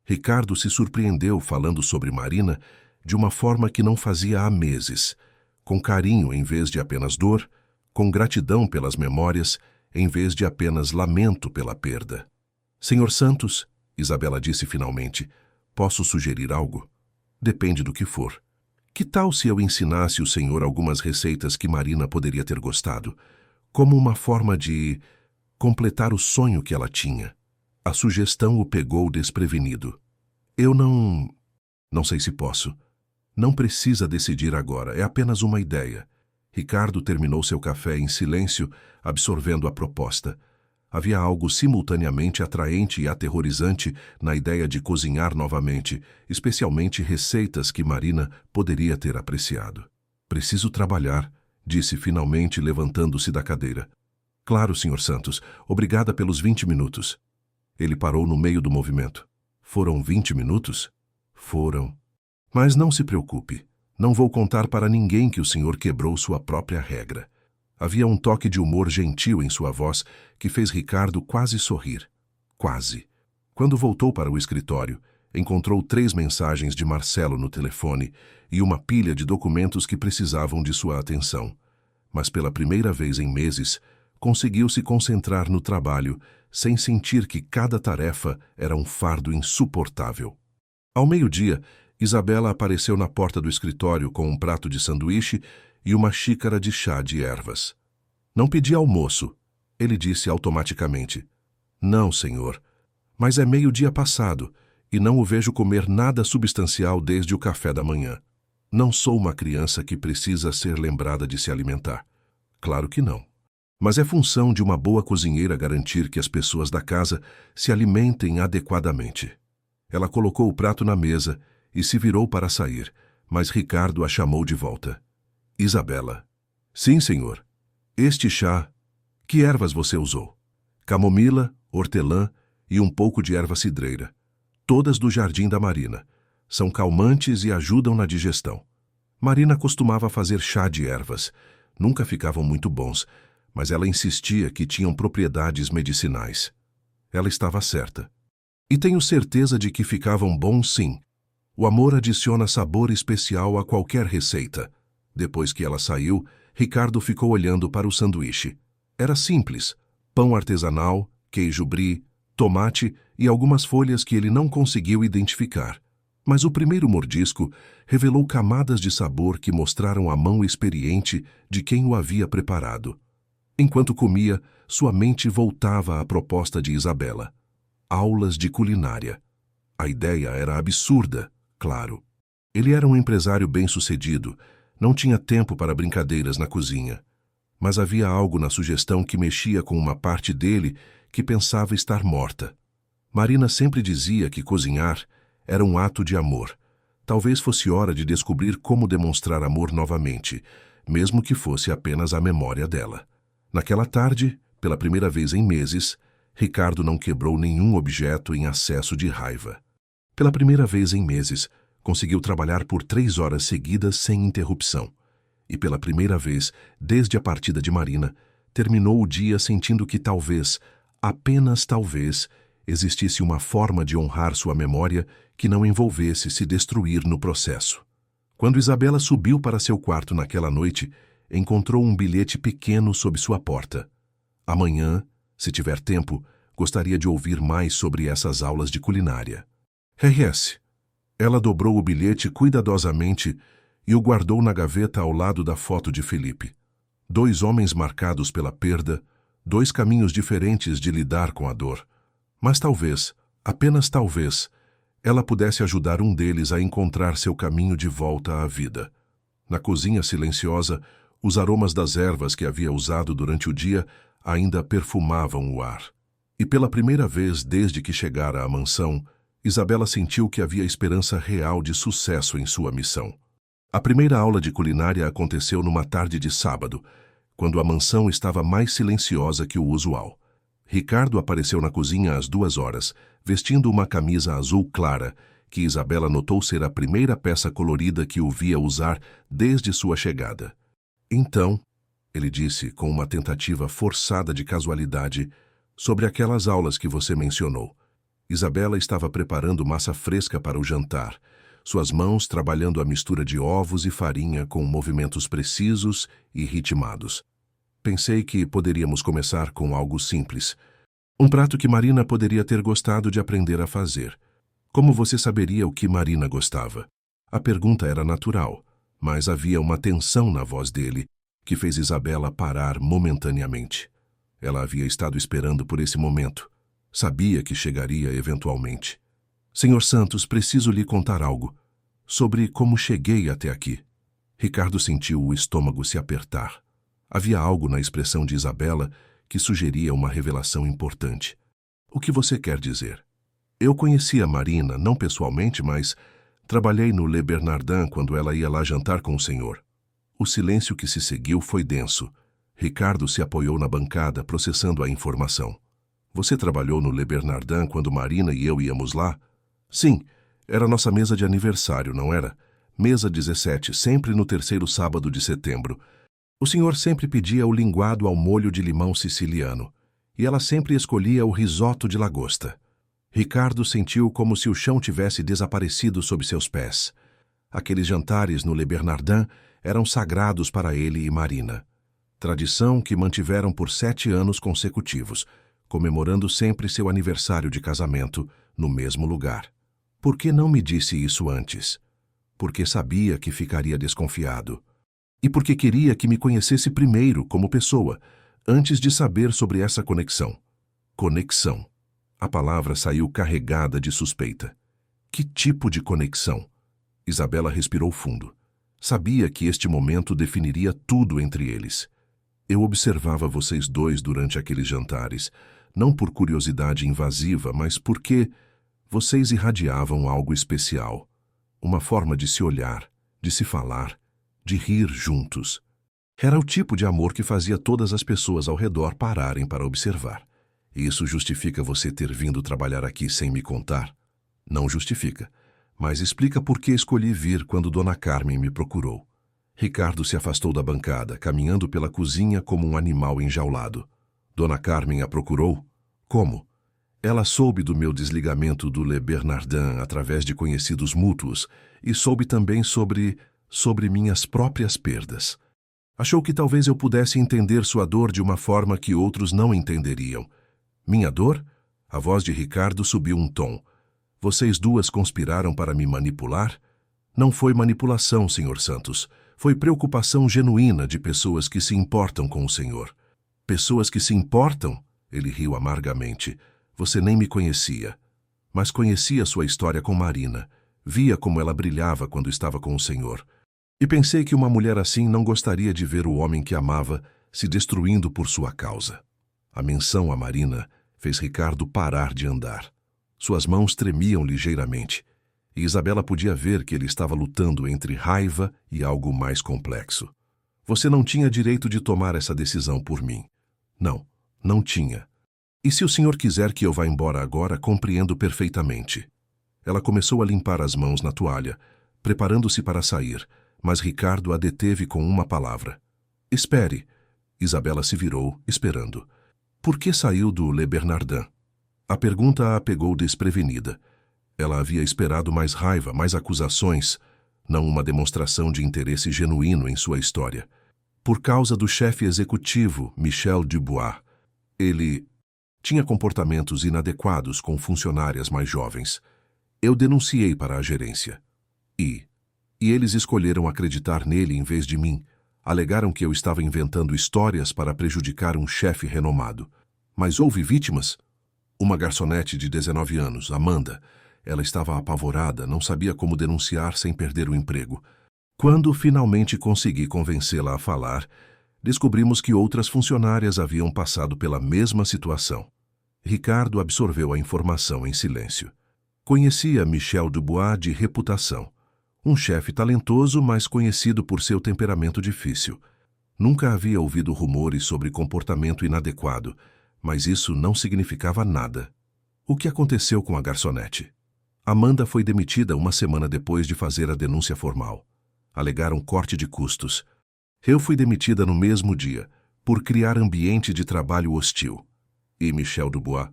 Ricardo se surpreendeu falando sobre Marina de uma forma que não fazia há meses, com carinho em vez de apenas dor, com gratidão pelas memórias em vez de apenas lamento pela perda. Senhor Santos, Isabela disse finalmente, posso sugerir algo? Depende do que for. Que tal se eu ensinasse o senhor algumas receitas que Marina poderia ter gostado, como uma forma de completar o sonho que ela tinha? A sugestão o pegou desprevenido. Eu não sei se posso. Não precisa decidir agora, é apenas uma ideia. Ricardo terminou seu café em silêncio, absorvendo a proposta. Havia algo simultaneamente atraente e aterrorizante na ideia de cozinhar novamente, especialmente receitas que Marina poderia ter apreciado. Preciso trabalhar, disse finalmente, levantando-se da cadeira. Claro, Sr. Santos, obrigada pelos 20 minutos. Ele parou no meio do movimento. Foram 20 minutos? Foram. Mas não se preocupe. Não vou contar para ninguém que o senhor quebrou sua própria regra. Havia um toque de humor gentil em sua voz que fez Ricardo quase sorrir. Quase. Quando voltou para o escritório, encontrou 3 mensagens de Marcelo no telefone e uma pilha de documentos que precisavam de sua atenção. Mas pela primeira vez em meses, conseguiu se concentrar no trabalho, sem sentir que cada tarefa era um fardo insuportável. Ao meio-dia, Isabela apareceu na porta do escritório com um prato de sanduíche e uma xícara de chá de ervas. Não pedi almoço, ele disse automaticamente. Não, senhor, mas é meio-dia passado e não o vejo comer nada substancial desde o café da manhã. Não sou uma criança que precisa ser lembrada de se alimentar. Claro que não. Mas é função de uma boa cozinheira garantir que as pessoas da casa se alimentem adequadamente. Ela colocou o prato na mesa e se virou para sair, mas Ricardo a chamou de volta. Isabela. Sim, senhor. Este chá. Que ervas você usou? Camomila, hortelã e um pouco de erva cidreira. Todas do jardim da Marina. São calmantes e ajudam na digestão. Marina costumava fazer chá de ervas. Nunca ficavam muito bons, mas ela insistia que tinham propriedades medicinais. Ela estava certa. E tenho certeza de que ficavam bons, sim. O amor adiciona sabor especial a qualquer receita. Depois que ela saiu, Ricardo ficou olhando para o sanduíche. Era simples: pão artesanal, queijo brie, tomate e algumas folhas que ele não conseguiu identificar. Mas o primeiro mordisco revelou camadas de sabor que mostraram a mão experiente de quem o havia preparado. Enquanto comia, sua mente voltava à proposta de Isabela. Aulas de culinária. A ideia era absurda, claro. Ele era um empresário bem-sucedido, não tinha tempo para brincadeiras na cozinha. Mas havia algo na sugestão que mexia com uma parte dele que pensava estar morta. Marina sempre dizia que cozinhar era um ato de amor. Talvez fosse hora de descobrir como demonstrar amor novamente, mesmo que fosse apenas a memória dela. Naquela tarde, pela primeira vez em meses, Ricardo não quebrou nenhum objeto em acesso de raiva. Pela primeira vez em meses, conseguiu trabalhar por 3 horas seguidas sem interrupção. E pela primeira vez, desde a partida de Marina, terminou o dia sentindo que talvez, apenas talvez, existisse uma forma de honrar sua memória que não envolvesse se destruir no processo. Quando Isabela subiu para seu quarto naquela noite, encontrou um bilhete pequeno sob sua porta. Amanhã, se tiver tempo, gostaria de ouvir mais sobre essas aulas de culinária. R.S. Ela dobrou o bilhete cuidadosamente e o guardou na gaveta ao lado da foto de Felipe. 2 homens marcados pela perda, 2 caminhos diferentes de lidar com a dor. Mas talvez, apenas talvez, ela pudesse ajudar um deles a encontrar seu caminho de volta à vida. Na cozinha silenciosa, os aromas das ervas que havia usado durante o dia ainda perfumavam o ar. E pela primeira vez desde que chegara à mansão, Isabela sentiu que havia esperança real de sucesso em sua missão. A primeira aula de culinária aconteceu numa tarde de sábado, quando a mansão estava mais silenciosa que o usual. Ricardo apareceu na cozinha às 2 horas, vestindo uma camisa azul clara, que Isabela notou ser a primeira peça colorida que o via usar desde sua chegada. Então, ele disse com uma tentativa forçada de casualidade, sobre aquelas aulas que você mencionou. Isabela estava preparando massa fresca para o jantar, suas mãos trabalhando a mistura de ovos e farinha com movimentos precisos e ritmados. Pensei que poderíamos começar com algo simples. Um prato que Marina poderia ter gostado de aprender a fazer. Como você saberia o que Marina gostava? A pergunta era natural, mas havia uma tensão na voz dele que fez Isabela parar momentaneamente. Ela havia estado esperando por esse momento. Sabia que chegaria eventualmente. Senhor Santos, preciso lhe contar algo. Sobre como cheguei até aqui. Ricardo sentiu o estômago se apertar. Havia algo na expressão de Isabela que sugeria uma revelação importante. O que você quer dizer? Eu conhecia Marina, não pessoalmente, mas trabalhei no Le Bernardin quando ela ia lá jantar com o senhor. O silêncio que se seguiu foi denso. Ricardo se apoiou na bancada, processando a informação. Você trabalhou no Le Bernardin quando Marina e eu íamos lá? Sim, era nossa mesa de aniversário, não era? Mesa 17, sempre no terceiro sábado de setembro. O senhor sempre pedia o linguado ao molho de limão siciliano, e ela sempre escolhia o risoto de lagosta. Ricardo sentiu como se o chão tivesse desaparecido sob seus pés. Aqueles jantares no Le Bernardin eram sagrados para ele e Marina. Tradição que mantiveram por 7 anos consecutivos, comemorando sempre seu aniversário de casamento no mesmo lugar. Por que não me disse isso antes? Porque sabia que ficaria desconfiado. E porque queria que me conhecesse primeiro como pessoa, antes de saber sobre essa conexão. Conexão. A palavra saiu carregada de suspeita. Que tipo de conexão? Isabela respirou fundo. Sabia que este momento definiria tudo entre eles. Eu observava vocês dois durante aqueles jantares, não por curiosidade invasiva, mas porque vocês irradiavam algo especial. Uma forma de se olhar, de se falar, de rir juntos. Era o tipo de amor que fazia todas as pessoas ao redor pararem para observar. Isso justifica você ter vindo trabalhar aqui sem me contar? Não justifica, mas explica por que escolhi vir quando Dona Carmen me procurou. Ricardo se afastou da bancada, caminhando pela cozinha como um animal enjaulado. Dona Carmen a procurou? Como? Ela soube do meu desligamento do Le Bernardin através de conhecidos mútuos e soube também sobre minhas próprias perdas. Achou que talvez eu pudesse entender sua dor de uma forma que outros não entenderiam. Minha dor? A voz de Ricardo subiu um tom. Vocês duas conspiraram para me manipular? Não foi manipulação, Senhor Santos. Foi preocupação genuína de pessoas que se importam com o Senhor. Pessoas que se importam? Ele riu amargamente. Você nem me conhecia. Mas conhecia sua história com Marina. Via como ela brilhava quando estava com o Senhor. E pensei que uma mulher assim não gostaria de ver o homem que amava se destruindo por sua causa. A menção a Marina fez Ricardo parar de andar. Suas mãos tremiam ligeiramente, e Isabela podia ver que ele estava lutando entre raiva e algo mais complexo. Você não tinha direito de tomar essa decisão por mim. Não, não tinha. E se o senhor quiser que eu vá embora agora, compreendo perfeitamente. Ela começou a limpar as mãos na toalha, preparando-se para sair, mas Ricardo a deteve com uma palavra. Espere. Isabela se virou, esperando. Por que saiu do Le Bernardin? A pergunta a pegou desprevenida. Ela havia esperado mais raiva, mais acusações, não uma demonstração de interesse genuíno em sua história. Por causa do chefe executivo, Michel Dubois. Ele tinha comportamentos inadequados com funcionárias mais jovens. Eu denunciei para a gerência. E eles escolheram acreditar nele em vez de mim. Alegaram que eu estava inventando histórias para prejudicar um chefe renomado. Mas houve vítimas? Uma garçonete de 19 anos, Amanda. Ela estava apavorada, não sabia como denunciar sem perder o emprego. Quando finalmente consegui convencê-la a falar, descobrimos que outras funcionárias haviam passado pela mesma situação. Ricardo absorveu a informação em silêncio. Conhecia Michel Dubois de reputação. Um chefe talentoso, mas conhecido por seu temperamento difícil. Nunca havia ouvido rumores sobre comportamento inadequado, mas isso não significava nada. O que aconteceu com a garçonete? Amanda foi demitida uma semana depois de fazer a denúncia formal. Alegaram corte de custos. Eu fui demitida no mesmo dia, por criar ambiente de trabalho hostil. E Michel Dubois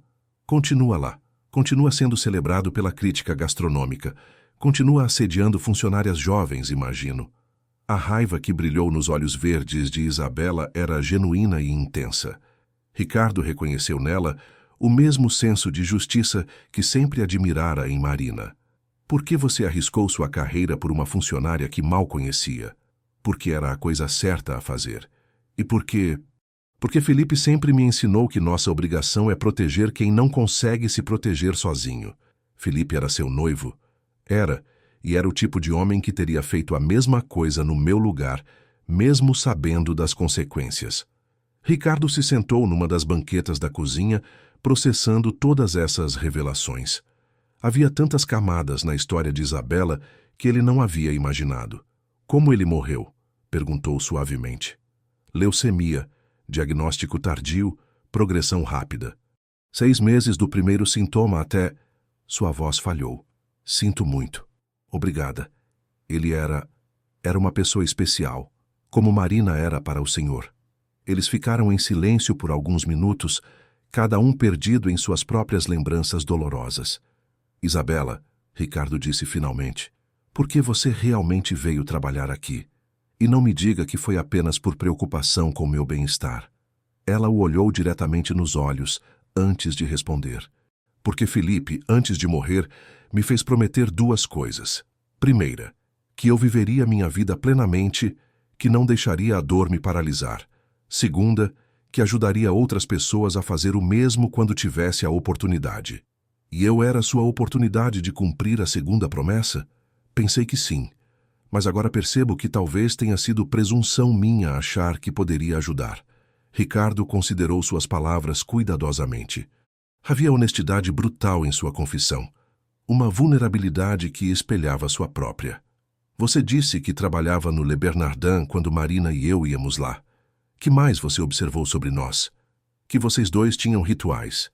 continua lá, continua sendo celebrado pela crítica gastronômica, continua assediando funcionárias jovens, imagino. A raiva que brilhou nos olhos verdes de Isabela era genuína e intensa. Ricardo reconheceu nela o mesmo senso de justiça que sempre admirara em Marina. Por que você arriscou sua carreira por uma funcionária que mal conhecia? Porque era a coisa certa a fazer. E porque Felipe sempre me ensinou que nossa obrigação é proteger quem não consegue se proteger sozinho. Felipe era seu noivo? Era, e era o tipo de homem que teria feito a mesma coisa no meu lugar, mesmo sabendo das consequências. Ricardo se sentou numa das banquetas da cozinha, processando todas essas revelações. Havia tantas camadas na história de Isabela que ele não havia imaginado. Como ele morreu? Perguntou suavemente. Leucemia, diagnóstico tardio, progressão rápida. 6 meses do primeiro sintoma até... Sua voz falhou. Sinto muito. Obrigada. Ele era uma pessoa especial, como Marina era para o senhor. Eles ficaram em silêncio por alguns minutos, cada um perdido em suas próprias lembranças dolorosas. Isabela, Ricardo disse finalmente, por que você realmente veio trabalhar aqui? E não me diga que foi apenas por preocupação com meu bem-estar. Ela o olhou diretamente nos olhos, antes de responder. Porque Felipe, antes de morrer, me fez prometer 2 coisas. Primeira, que eu viveria minha vida plenamente, que não deixaria a dor me paralisar. Segunda, que ajudaria outras pessoas a fazer o mesmo quando tivesse a oportunidade. E eu era sua oportunidade de cumprir a segunda promessa? Pensei que sim. Mas agora percebo que talvez tenha sido presunção minha achar que poderia ajudar. Ricardo considerou suas palavras cuidadosamente. Havia honestidade brutal em sua confissão. Uma vulnerabilidade que espelhava sua própria. Você disse que trabalhava no Le Bernardin quando Marina e eu íamos lá. Que mais você observou sobre nós? Que vocês 2 tinham rituais.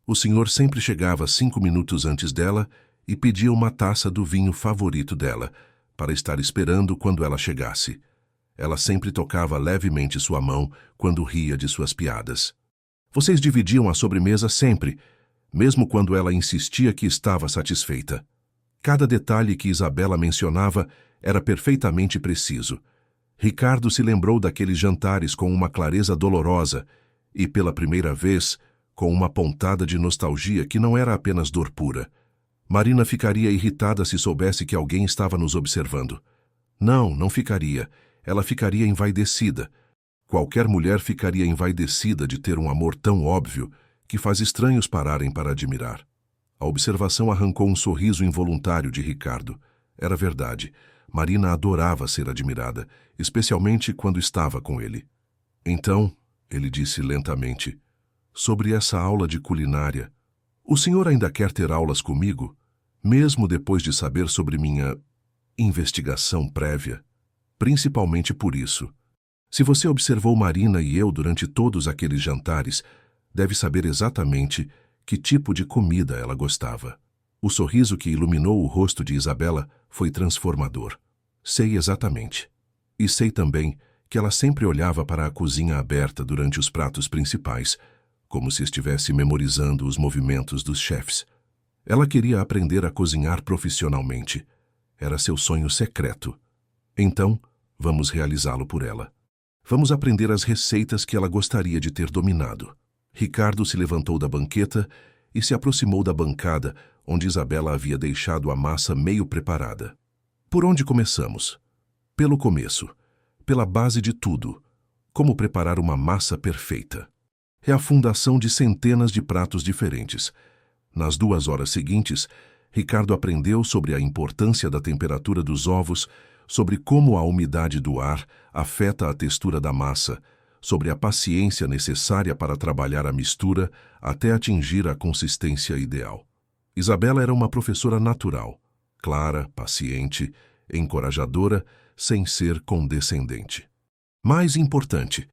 O senhor sempre chegava 5 minutos antes dela e pedia uma taça do vinho favorito dela, para estar esperando quando ela chegasse. Ela sempre tocava levemente sua mão quando ria de suas piadas. Vocês dividiam a sobremesa sempre, mesmo quando ela insistia que estava satisfeita. Cada detalhe que Isabela mencionava era perfeitamente preciso. Ricardo se lembrou daqueles jantares com uma clareza dolorosa e, pela primeira vez, com uma pontada de nostalgia que não era apenas dor pura. Marina ficaria irritada se soubesse que alguém estava nos observando. Não ficaria. Ela ficaria envaidecida. Qualquer mulher ficaria envaidecida de ter um amor tão óbvio que faz estranhos pararem para admirar. A observação arrancou um sorriso involuntário de Ricardo. Era verdade. Marina adorava ser admirada, especialmente quando estava com ele. Então, ele disse lentamente, sobre essa aula de culinária, o senhor ainda quer ter aulas comigo, mesmo depois de saber sobre minha investigação prévia? Principalmente por isso. Se você observou Marina e eu durante todos aqueles jantares, deve saber exatamente que tipo de comida ela gostava. O sorriso que iluminou o rosto de Isabela foi transformador. Sei exatamente. E sei também que ela sempre olhava para a cozinha aberta durante os pratos principais, como se estivesse memorizando os movimentos dos chefes. Ela queria aprender a cozinhar profissionalmente. Era seu sonho secreto. Então, vamos realizá-lo por ela. Vamos aprender as receitas que ela gostaria de ter dominado. Ricardo se levantou da banqueta e se aproximou da bancada, onde Isabela havia deixado a massa meio preparada. Por onde começamos? Pelo começo. Pela base de tudo. Como preparar uma massa perfeita. É a fundação de centenas de pratos diferentes. Nas 2 horas seguintes, Ricardo aprendeu sobre a importância da temperatura dos ovos, sobre como a umidade do ar afeta a textura da massa, sobre a paciência necessária para trabalhar a mistura até atingir a consistência ideal. Isabela era uma professora natural, clara, paciente, encorajadora, sem ser condescendente. Mais importante,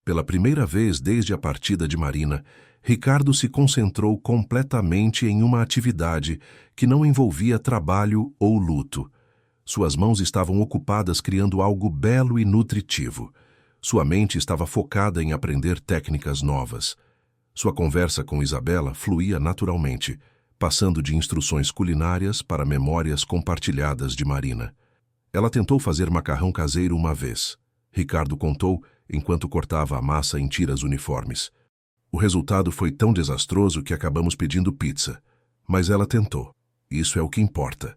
pela primeira vez desde a partida de Marina, Ricardo se concentrou completamente em uma atividade que não envolvia trabalho ou luto. Suas mãos estavam ocupadas criando algo belo e nutritivo. Sua mente estava focada em aprender técnicas novas. Sua conversa com Isabela fluía naturalmente, passando de instruções culinárias para memórias compartilhadas de Marina. Ela tentou fazer macarrão caseiro uma vez. Ricardo contou enquanto cortava a massa em tiras uniformes. O resultado foi tão desastroso que acabamos pedindo pizza. Mas ela tentou. Isso é o que importa.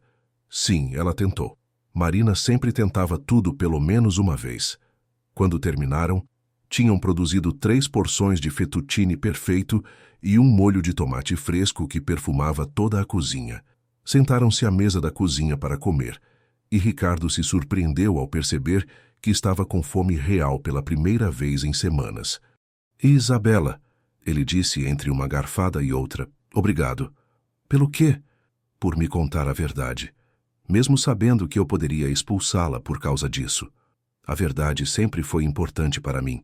Sim, ela tentou. Marina sempre tentava tudo pelo menos uma vez. Quando terminaram, tinham produzido 3 porções de fettuccine perfeito e um molho de tomate fresco que perfumava toda a cozinha. Sentaram-se à mesa da cozinha para comer, e Ricardo se surpreendeu ao perceber que estava com fome real pela primeira vez em semanas. "E Isabela?" ele disse entre uma garfada e outra. "Obrigado." "Pelo quê?" "Por me contar a verdade, mesmo sabendo que eu poderia expulsá-la por causa disso. A verdade sempre foi importante para mim.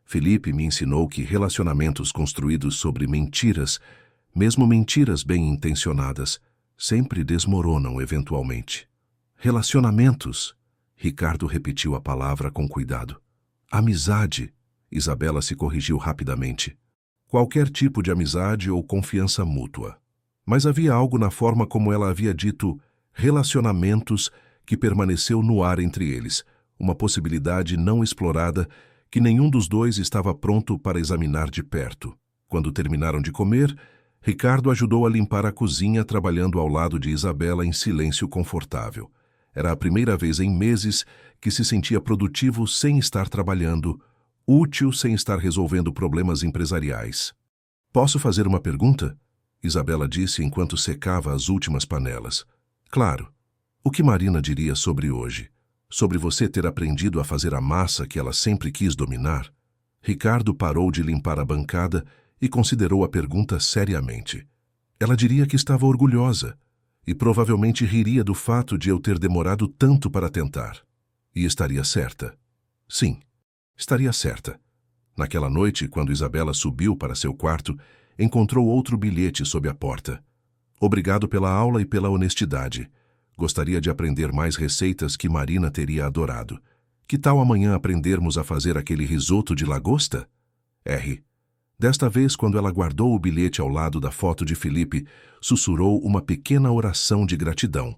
Felipe me ensinou que relacionamentos construídos sobre mentiras, mesmo mentiras bem intencionadas, sempre desmoronam eventualmente." "Relacionamentos?" Ricardo repetiu a palavra com cuidado. "Amizade." Isabela se corrigiu rapidamente. "Qualquer tipo de amizade ou confiança mútua." Mas havia algo na forma como ela havia dito relacionamentos que permaneceu no ar entre eles, uma possibilidade não explorada que nenhum dos dois estava pronto para examinar de perto. Quando terminaram de comer, Ricardo ajudou a limpar a cozinha trabalhando ao lado de Isabela em silêncio confortável. Era a primeira vez em meses que se sentia produtivo sem estar trabalhando, útil sem estar resolvendo problemas empresariais. "Posso fazer uma pergunta?" Isabela disse enquanto secava as últimas panelas. "Claro. O que Marina diria sobre hoje? Sobre você ter aprendido a fazer a massa que ela sempre quis dominar?" Ricardo parou de limpar a bancada e considerou a pergunta seriamente. "Ela diria que estava orgulhosa e provavelmente riria do fato de eu ter demorado tanto para tentar. E estaria certa. Sim, estaria certa." Naquela noite, quando Isabela subiu para seu quarto, encontrou outro bilhete sob a porta. "Obrigado pela aula e pela honestidade. Gostaria de aprender mais receitas que Marina teria adorado. Que tal amanhã aprendermos a fazer aquele risoto de lagosta? R." Desta vez, quando ela guardou o bilhete ao lado da foto de Felipe, sussurrou uma pequena oração de gratidão.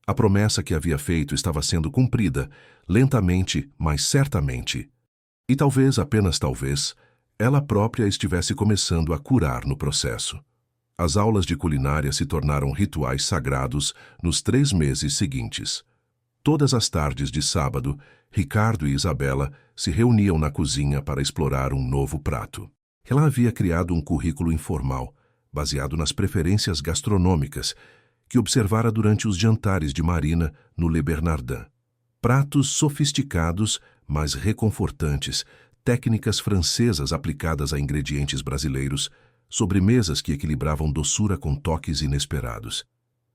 A promessa que havia feito estava sendo cumprida, lentamente, mas certamente. E talvez, apenas talvez, ela própria estivesse começando a curar no processo. As aulas de culinária se tornaram rituais sagrados nos 3 meses seguintes. Todas as tardes de sábado, Ricardo e Isabela se reuniam na cozinha para explorar um novo prato. Ela havia criado um currículo informal, baseado nas preferências gastronômicas, que observara durante os jantares de Marina no Le Bernardin. Pratos sofisticados, mas reconfortantes, técnicas francesas aplicadas a ingredientes brasileiros, sobremesas que equilibravam doçura com toques inesperados.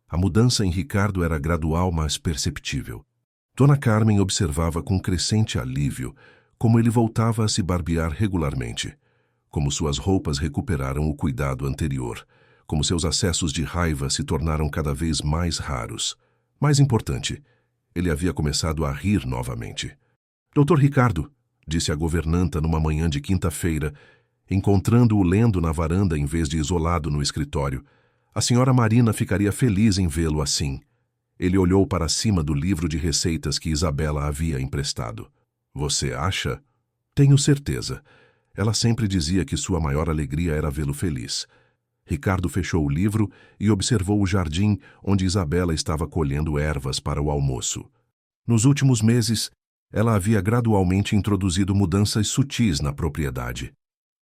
A mudança em Ricardo era gradual, mas perceptível. Dona Carmen observava com crescente alívio como ele voltava a se barbear regularmente, como suas roupas recuperaram o cuidado anterior, como seus acessos de raiva se tornaram cada vez mais raros. Mais importante, ele havia começado a rir novamente. "Doutor Ricardo", disse a governanta numa manhã de quinta-feira, encontrando-o lendo na varanda em vez de isolado no escritório, "a senhora Marina ficaria feliz em vê-lo assim." Ele olhou para cima do livro de receitas que Isabela havia emprestado. "Você acha?" "Tenho certeza. Ela sempre dizia que sua maior alegria era vê-lo feliz." Ricardo fechou o livro e observou o jardim onde Isabela estava colhendo ervas para o almoço. Nos últimos meses, ela havia gradualmente introduzido mudanças sutis na propriedade.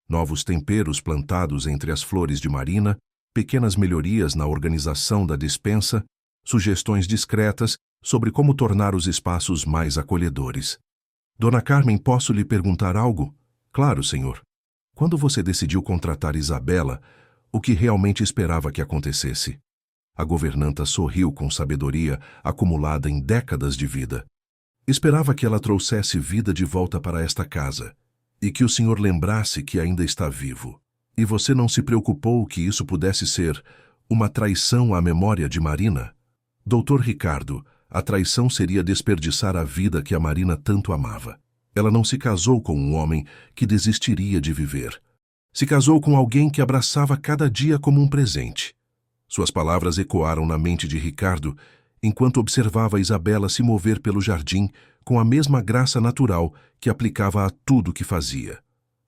Novos temperos plantados entre as flores de Marina, pequenas melhorias na organização da despensa, sugestões discretas sobre como tornar os espaços mais acolhedores. "Dona Carmen, posso lhe perguntar algo?" "Claro, senhor." "Quando você decidiu contratar Isabela, o que realmente esperava que acontecesse?" A governanta sorriu com sabedoria acumulada em décadas de vida. Esperava que ela trouxesse vida de volta para esta casa e que o senhor lembrasse que ainda está vivo. E você não se preocupou que isso pudesse ser uma traição à memória de Marina? Doutor Ricardo, a traição seria desperdiçar a vida que a Marina tanto amava. Ela não se casou com um homem que desistiria de viver. Se casou com alguém que abraçava cada dia como um presente. Suas palavras ecoaram na mente de Ricardo enquanto observava Isabela se mover pelo jardim com a mesma graça natural que aplicava a tudo que fazia.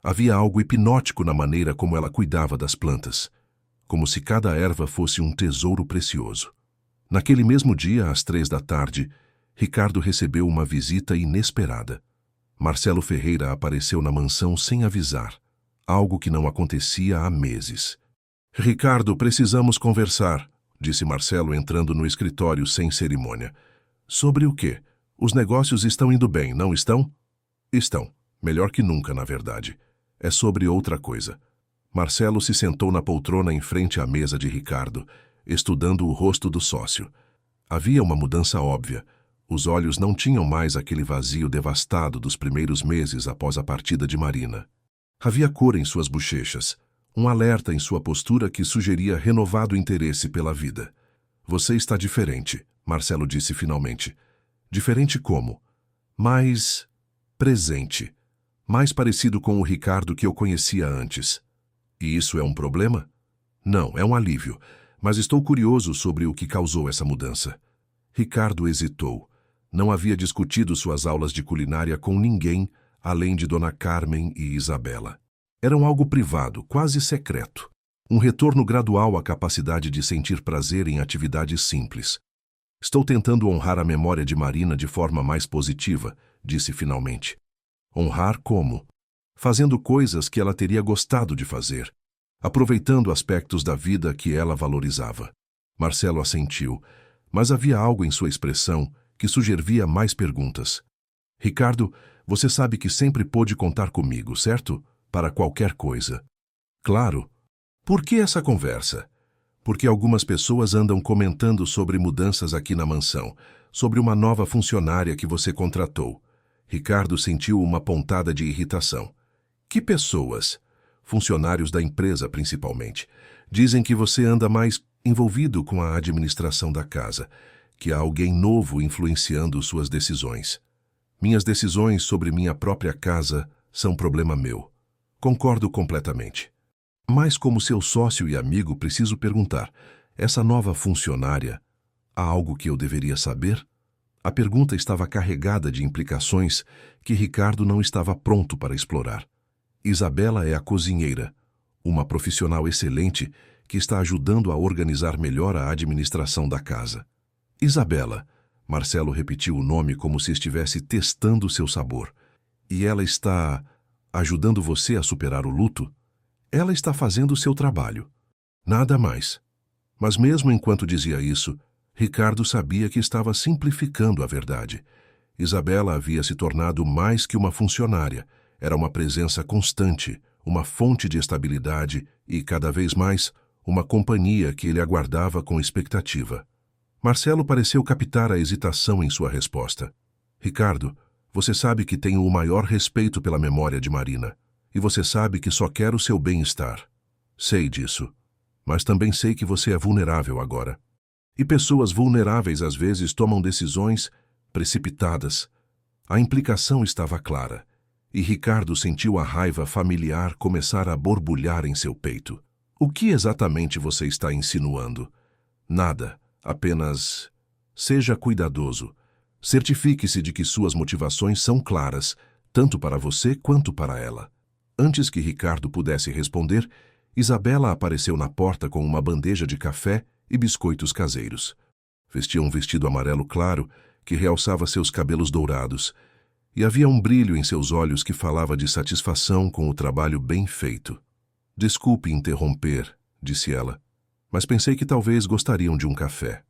Havia algo hipnótico na maneira como ela cuidava das plantas, como se cada erva fosse um tesouro precioso. Naquele mesmo dia, às 3 da tarde, Ricardo recebeu uma visita inesperada. Marcelo Ferreira apareceu na mansão sem avisar, algo que não acontecia há meses. Ricardo, precisamos conversar, disse Marcelo entrando no escritório sem cerimônia. Sobre o quê? Os negócios estão indo bem, não estão? Estão. Melhor que nunca, na verdade. É sobre outra coisa. Marcelo se sentou na poltrona em frente à mesa de Ricardo, estudando o rosto do sócio. Havia uma mudança óbvia. Os olhos não tinham mais aquele vazio devastado dos primeiros meses após a partida de Marina. Havia cor em suas bochechas, um alerta em sua postura que sugeria renovado interesse pela vida. Você está diferente, Marcelo disse finalmente. Diferente como? Mais presente. Mais parecido com o Ricardo que eu conhecia antes. E isso é um problema? Não, é um alívio, mas estou curioso sobre o que causou essa mudança. Ricardo hesitou. Não havia discutido suas aulas de culinária com ninguém, além de Dona Carmen e Isabela. Eram algo privado, quase secreto. Um retorno gradual à capacidade de sentir prazer em atividades simples. Estou tentando honrar a memória de Marina de forma mais positiva, disse finalmente. Honrar como? Fazendo coisas que ela teria gostado de fazer, aproveitando aspectos da vida que ela valorizava. Marcelo assentiu, mas havia algo em sua expressão que sugeria mais perguntas. Ricardo, você sabe que sempre pôde contar comigo, certo? Para qualquer coisa. Claro. Por que essa conversa? Porque algumas pessoas andam comentando sobre mudanças aqui na mansão, sobre uma nova funcionária que você contratou. Ricardo sentiu uma pontada de irritação. Que pessoas? Funcionários da empresa, principalmente. Dizem que você anda mais envolvido com a administração da casa, que há alguém novo influenciando suas decisões. Minhas decisões sobre minha própria casa são problema meu. Concordo completamente. Mas como seu sócio e amigo, preciso perguntar, essa nova funcionária, há algo que eu deveria saber? A pergunta estava carregada de implicações que Ricardo não estava pronto para explorar. Isabela é a cozinheira, uma profissional excelente que está ajudando a organizar melhor a administração da casa. Isabela, Marcelo repetiu o nome como se estivesse testando seu sabor. E ela está ajudando você a superar o luto? Ela está fazendo o seu trabalho. Nada mais. Mas mesmo enquanto dizia isso, Ricardo sabia que estava simplificando a verdade. Isabela havia se tornado mais que uma funcionária. Era uma presença constante, uma fonte de estabilidade e, cada vez mais, uma companhia que ele aguardava com expectativa. Marcelo pareceu captar a hesitação em sua resposta. Ricardo, você sabe que tenho o maior respeito pela memória de Marina. E você sabe que só quero o seu bem-estar. Sei disso. Mas também sei que você é vulnerável agora. E pessoas vulneráveis às vezes tomam decisões precipitadas. A implicação estava clara. E Ricardo sentiu a raiva familiar começar a borbulhar em seu peito. O que exatamente você está insinuando? Nada. Apenas seja cuidadoso. Certifique-se de que suas motivações são claras, tanto para você quanto para ela. Antes que Ricardo pudesse responder, Isabela apareceu na porta com uma bandeja de café e biscoitos caseiros. Vestia um vestido amarelo claro que realçava seus cabelos dourados, e havia um brilho em seus olhos que falava de satisfação com o trabalho bem feito. Desculpe interromper, disse ela, mas pensei que talvez gostariam de um café.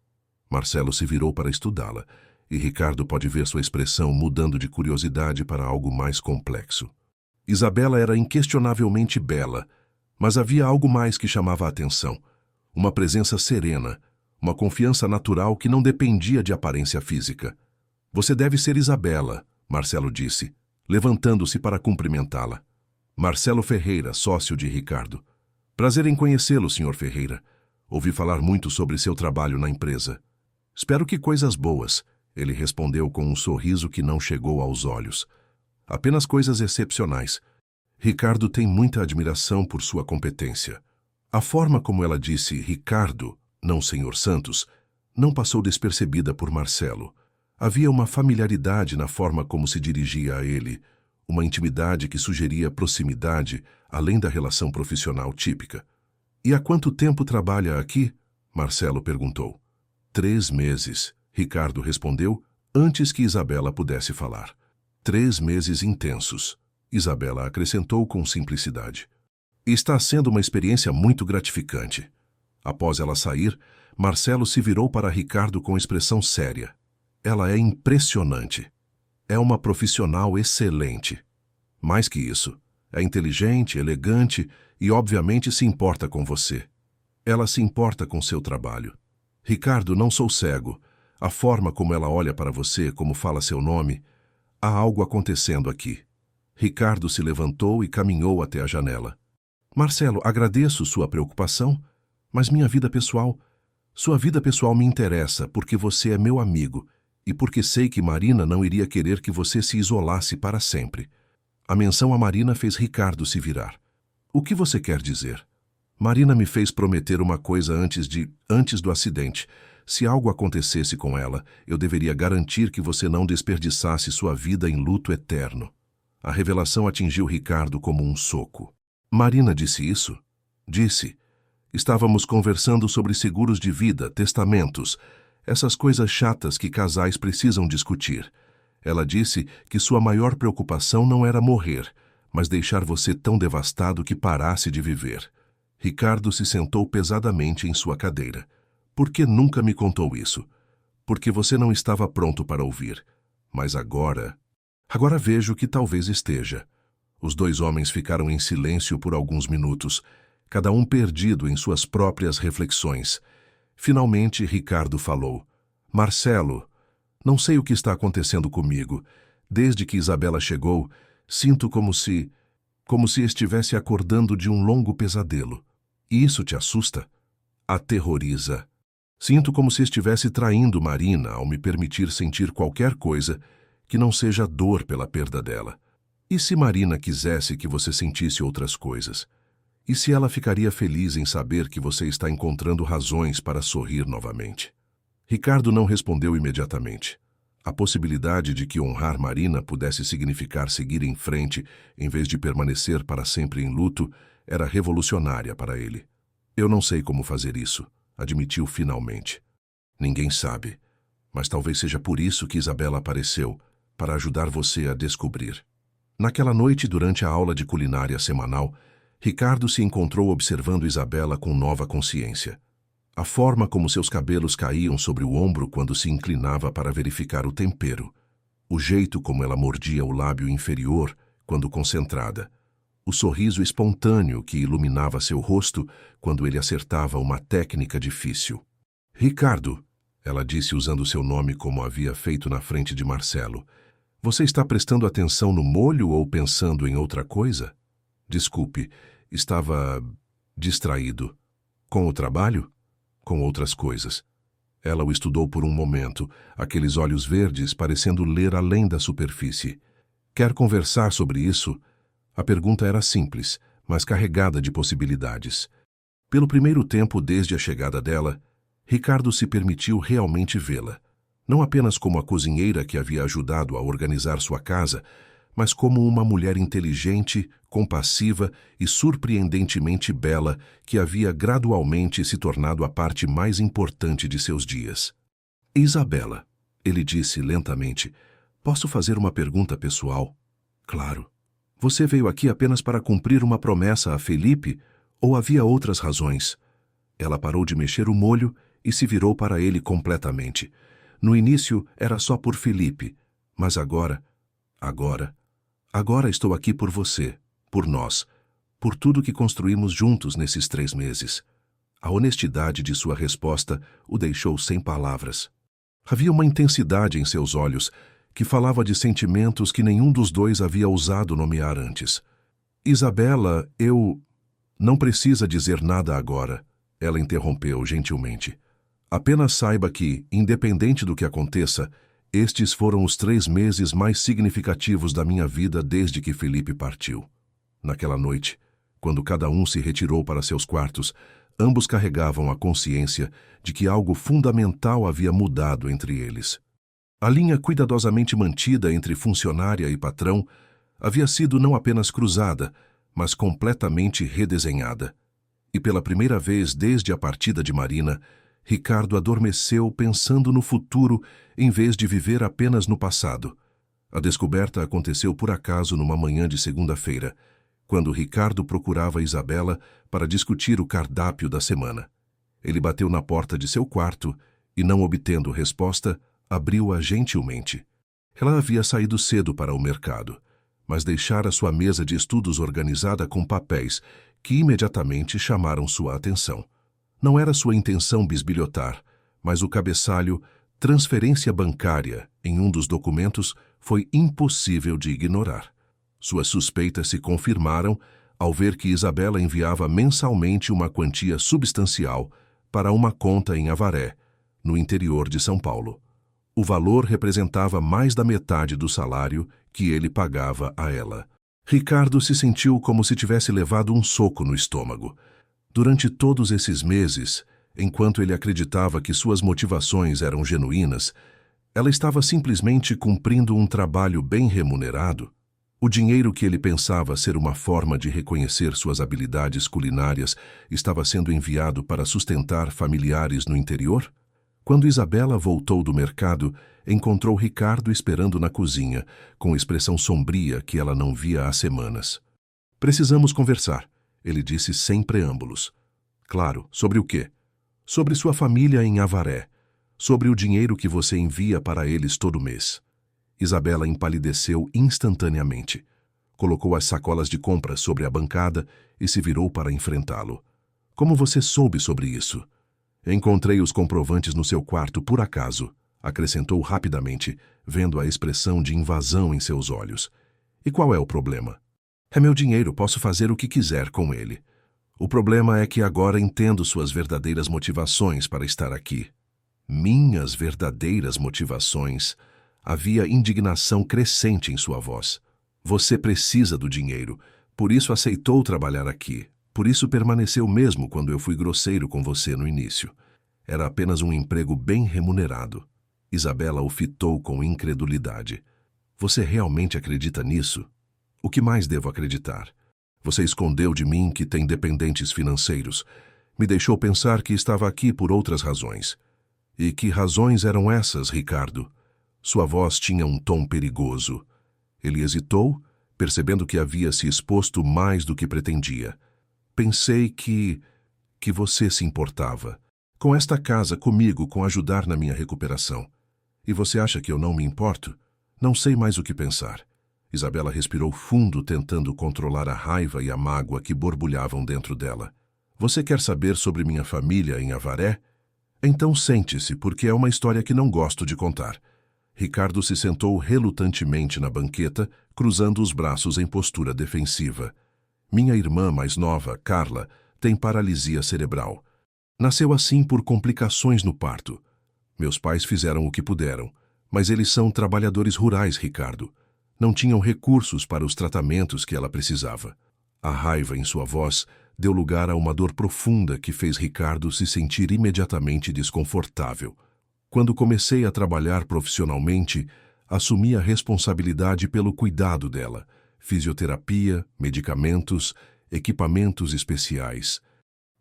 Marcelo se virou para estudá-la, e Ricardo pode ver sua expressão mudando de curiosidade para algo mais complexo. Isabela era inquestionavelmente bela, mas havia algo mais que chamava a atenção. Uma presença serena, uma confiança natural que não dependia de aparência física. Você deve ser Isabela, Marcelo disse, levantando-se para cumprimentá-la. Marcelo Ferreira, sócio de Ricardo. Prazer em conhecê-lo, Sr. Ferreira. Ouvi falar muito sobre seu trabalho na empresa. Espero que coisas boas, ele respondeu com um sorriso que não chegou aos olhos. Apenas coisas excepcionais. Ricardo tem muita admiração por sua competência. A forma como ela disse Ricardo, não Sr. Santos, não passou despercebida por Marcelo. Havia uma familiaridade na forma como se dirigia a ele, uma intimidade que sugeria proximidade, além da relação profissional típica. E há quanto tempo trabalha aqui? Marcelo perguntou. 3 meses, Ricardo respondeu, antes que Isabela pudesse falar. 3 meses intensos, Isabela acrescentou com simplicidade. Está sendo uma experiência muito gratificante. Após ela sair, Marcelo se virou para Ricardo com expressão séria. Ela é impressionante. É uma profissional excelente. Mais que isso, é inteligente, elegante e obviamente se importa com você. Ela se importa com seu trabalho. Ricardo, não sou cego. A forma como ela olha para você, como fala seu nome, há algo acontecendo aqui. Ricardo se levantou e caminhou até a janela. Marcelo, agradeço sua preocupação, mas sua vida pessoal me interessa porque você é meu amigo e porque sei que Marina não iria querer que você se isolasse para sempre. A menção a Marina fez Ricardo se virar. O que você quer dizer? Marina me fez prometer uma coisa antes do acidente. Se algo acontecesse com ela, eu deveria garantir que você não desperdiçasse sua vida em luto eterno. A revelação atingiu Ricardo como um soco. Marina disse isso? Disse. Estávamos conversando sobre seguros de vida, testamentos, essas coisas chatas que casais precisam discutir. Ela disse que sua maior preocupação não era morrer, mas deixar você tão devastado que parasse de viver. Ricardo se sentou pesadamente em sua cadeira. Por que nunca me contou isso? Porque você não estava pronto para ouvir. Mas agora vejo que talvez esteja. Os 2 homens ficaram em silêncio por alguns minutos, cada um perdido em suas próprias reflexões. Finalmente, Ricardo falou. Marcelo, não sei o que está acontecendo comigo. Desde que Isabela chegou, sinto como se estivesse acordando de um longo pesadelo. E isso te assusta? Aterroriza. Sinto como se estivesse traindo Marina ao me permitir sentir qualquer coisa que não seja dor pela perda dela. E se Marina quisesse que você sentisse outras coisas? E se ela ficaria feliz em saber que você está encontrando razões para sorrir novamente? Ricardo não respondeu imediatamente. A possibilidade de que honrar Marina pudesse significar seguir em frente em vez de permanecer para sempre em luto era revolucionária para ele. Eu não sei como fazer isso, admitiu finalmente. Ninguém sabe, mas talvez seja por isso que Isabela apareceu, para ajudar você a descobrir. Naquela noite, durante a aula de culinária semanal, Ricardo se encontrou observando Isabela com nova consciência. A forma como seus cabelos caíam sobre o ombro quando se inclinava para verificar o tempero. O jeito como ela mordia o lábio inferior quando concentrada. O sorriso espontâneo que iluminava seu rosto quando ele acertava uma técnica difícil. Ricardo, ela disse usando seu nome como havia feito na frente de Marcelo. Você está prestando atenção no molho ou pensando em outra coisa? Desculpe, estava distraído. Com o trabalho? Com outras coisas. Ela o estudou por um momento, aqueles olhos verdes parecendo ler além da superfície. Quer conversar sobre isso? A pergunta era simples, mas carregada de possibilidades. Pelo primeiro tempo desde a chegada dela, Ricardo se permitiu realmente vê-la. Não apenas como a cozinheira que havia ajudado a organizar sua casa, mas como uma mulher inteligente, compassiva e surpreendentemente bela que havia gradualmente se tornado a parte mais importante de seus dias. Isabela, ele disse lentamente, posso fazer uma pergunta pessoal? Claro. Você veio aqui apenas para cumprir uma promessa a Felipe ou havia outras razões? Ela parou de mexer o molho e se virou para ele completamente. No início era só por Felipe, mas agora estou aqui por você, por nós, por tudo que construímos juntos nesses 3 meses. A honestidade de sua resposta o deixou sem palavras. Havia uma intensidade em seus olhos que falava de sentimentos que nenhum dos dois havia ousado nomear antes. Isabela, eu... Não precisa dizer nada agora, ela interrompeu gentilmente. Apenas saiba que, independente do que aconteça, estes foram os 3 meses mais significativos da minha vida desde que Felipe partiu. Naquela noite, quando cada um se retirou para seus quartos, ambos carregavam a consciência de que algo fundamental havia mudado entre eles. A linha cuidadosamente mantida entre funcionária e patrão havia sido não apenas cruzada, mas completamente redesenhada. E pela primeira vez desde a partida de Marina, Ricardo adormeceu pensando no futuro em vez de viver apenas no passado. A descoberta aconteceu por acaso numa manhã de segunda-feira, quando Ricardo procurava Isabela para discutir o cardápio da semana. Ele bateu na porta de seu quarto e, não obtendo resposta, abriu-a gentilmente. Ela havia saído cedo para o mercado, mas deixara sua mesa de estudos organizada com papéis que imediatamente chamaram sua atenção. Não era sua intenção bisbilhotar, mas o cabeçalho "transferência bancária" em um dos documentos foi impossível de ignorar. Suas suspeitas se confirmaram ao ver que Isabela enviava mensalmente uma quantia substancial para uma conta em Avaré, no interior de São Paulo. O valor representava mais da metade do salário que ele pagava a ela. Ricardo se sentiu como se tivesse levado um soco no estômago. Durante todos esses meses, enquanto ele acreditava que suas motivações eram genuínas, ela estava simplesmente cumprindo um trabalho bem remunerado. O dinheiro que ele pensava ser uma forma de reconhecer suas habilidades culinárias estava sendo enviado para sustentar familiares no interior? Quando Isabela voltou do mercado, encontrou Ricardo esperando na cozinha, com expressão sombria que ela não via há semanas. "Precisamos conversar", ele disse sem preâmbulos. "Claro, sobre o quê?" "Sobre sua família em Avaré. Sobre o dinheiro que você envia para eles todo mês." Isabela empalideceu instantaneamente. Colocou as sacolas de compras sobre a bancada e se virou para enfrentá-lo. "Como você soube sobre isso?" "Encontrei os comprovantes no seu quarto por acaso", acrescentou rapidamente, vendo a expressão de invasão em seus olhos. "E qual é o problema?" "É meu dinheiro, posso fazer o que quiser com ele. O problema é que agora entendo suas verdadeiras motivações para estar aqui." "Minhas verdadeiras motivações?" Havia indignação crescente em sua voz. "Você precisa do dinheiro, por isso aceitou trabalhar aqui. Por isso permaneceu mesmo quando eu fui grosseiro com você no início. Era apenas um emprego bem remunerado." Isabela o fitou com incredulidade. "Você realmente acredita nisso? O que mais devo acreditar? Você escondeu de mim que tem dependentes financeiros. Me deixou pensar que estava aqui por outras razões." "E que razões eram essas, Ricardo?" Sua voz tinha um tom perigoso. Ele hesitou, percebendo que havia se exposto mais do que pretendia. "Pensei que você se importava. Com esta casa, comigo, com ajudar na minha recuperação. E você acha que eu não me importo? Não sei mais o que pensar." Isabela respirou fundo, tentando controlar a raiva e a mágoa que borbulhavam dentro dela. "Você quer saber sobre minha família em Avaré? Então sente-se, porque é uma história que não gosto de contar." Ricardo se sentou relutantemente na banqueta, cruzando os braços em postura defensiva. "Minha irmã mais nova, Carla, tem paralisia cerebral. Nasceu assim por complicações no parto. Meus pais fizeram o que puderam, mas eles são trabalhadores rurais, Ricardo. Não tinham recursos para os tratamentos que ela precisava." A raiva em sua voz deu lugar a uma dor profunda que fez Ricardo se sentir imediatamente desconfortável. "Quando comecei a trabalhar profissionalmente, assumi a responsabilidade pelo cuidado dela, fisioterapia, medicamentos, equipamentos especiais.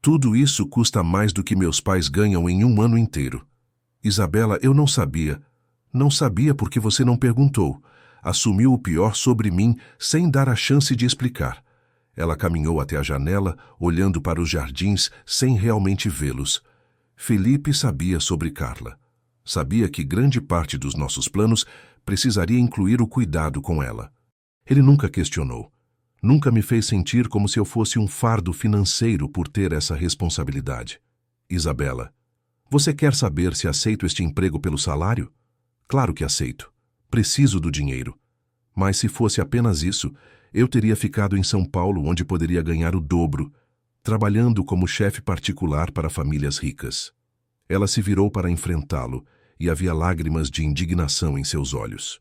Tudo isso custa mais do que meus pais ganham em um ano inteiro." "Isabela, eu não sabia." "Não sabia porque você não perguntou. Assumiu o pior sobre mim sem dar a chance de explicar." Ela caminhou até a janela, olhando para os jardins sem realmente vê-los. Felipe sabia sobre Carla. Sabia que grande parte dos nossos planos precisaria incluir o cuidado com ela. Ele nunca questionou. Nunca me fez sentir como se eu fosse um fardo financeiro por ter essa responsabilidade. Isabela, você quer saber se aceito este emprego pelo salário? Claro que aceito. Preciso do dinheiro. Mas se fosse apenas isso, eu teria ficado em São Paulo, onde poderia ganhar o dobro, trabalhando como chefe particular para famílias ricas. Ela se virou para enfrentá-lo e havia lágrimas de indignação em seus olhos.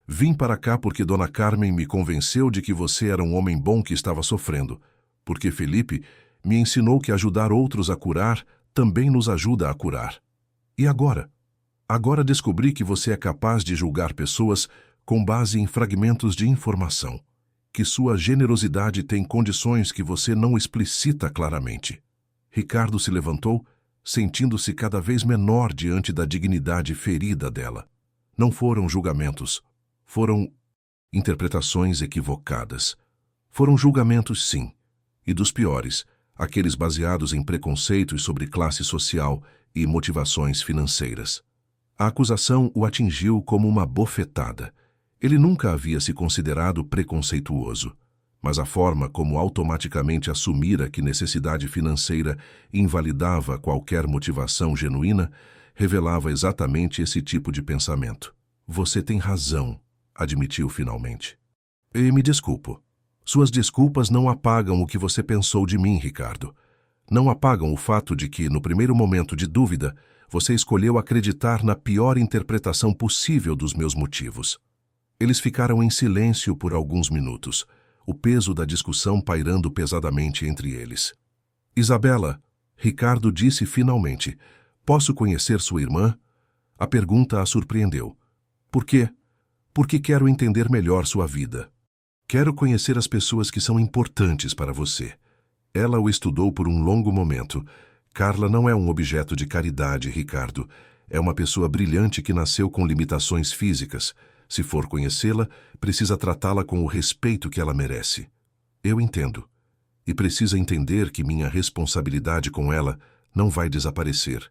Vim para cá porque Dona Carmen me convenceu de que você era um homem bom que estava sofrendo, porque Felipe me ensinou que ajudar outros a curar também nos ajuda a curar. E agora? Agora descobri que você é capaz de julgar pessoas com base em fragmentos de informação, que sua generosidade tem condições que você não explicita claramente. Ricardo se levantou, sentindo-se cada vez menor diante da dignidade ferida dela. Não foram julgamentos, foram interpretações equivocadas. Foram julgamentos, sim, e dos piores, aqueles baseados em preconceitos sobre classe social e motivações financeiras. A acusação o atingiu como uma bofetada. Ele nunca havia se considerado preconceituoso, mas a forma como automaticamente assumira que necessidade financeira invalidava qualquer motivação genuína revelava exatamente esse tipo de pensamento. Você tem razão, admitiu finalmente. E me desculpo. Suas desculpas não apagam o que você pensou de mim, Ricardo. Não apagam o fato de que, no primeiro momento de dúvida, você escolheu acreditar na pior interpretação possível dos meus motivos. Eles ficaram em silêncio por alguns minutos, o peso da discussão pairando pesadamente entre eles. Isabela, Ricardo disse finalmente, posso conhecer sua irmã? A pergunta a surpreendeu. Por quê? Porque quero entender melhor sua vida. Quero conhecer as pessoas que são importantes para você. Ela o estudou por um longo momento. Carla não é um objeto de caridade, Ricardo. É uma pessoa brilhante que nasceu com limitações físicas. Se for conhecê-la, precisa tratá-la com o respeito que ela merece. Eu entendo. E precisa entender que minha responsabilidade com ela não vai desaparecer.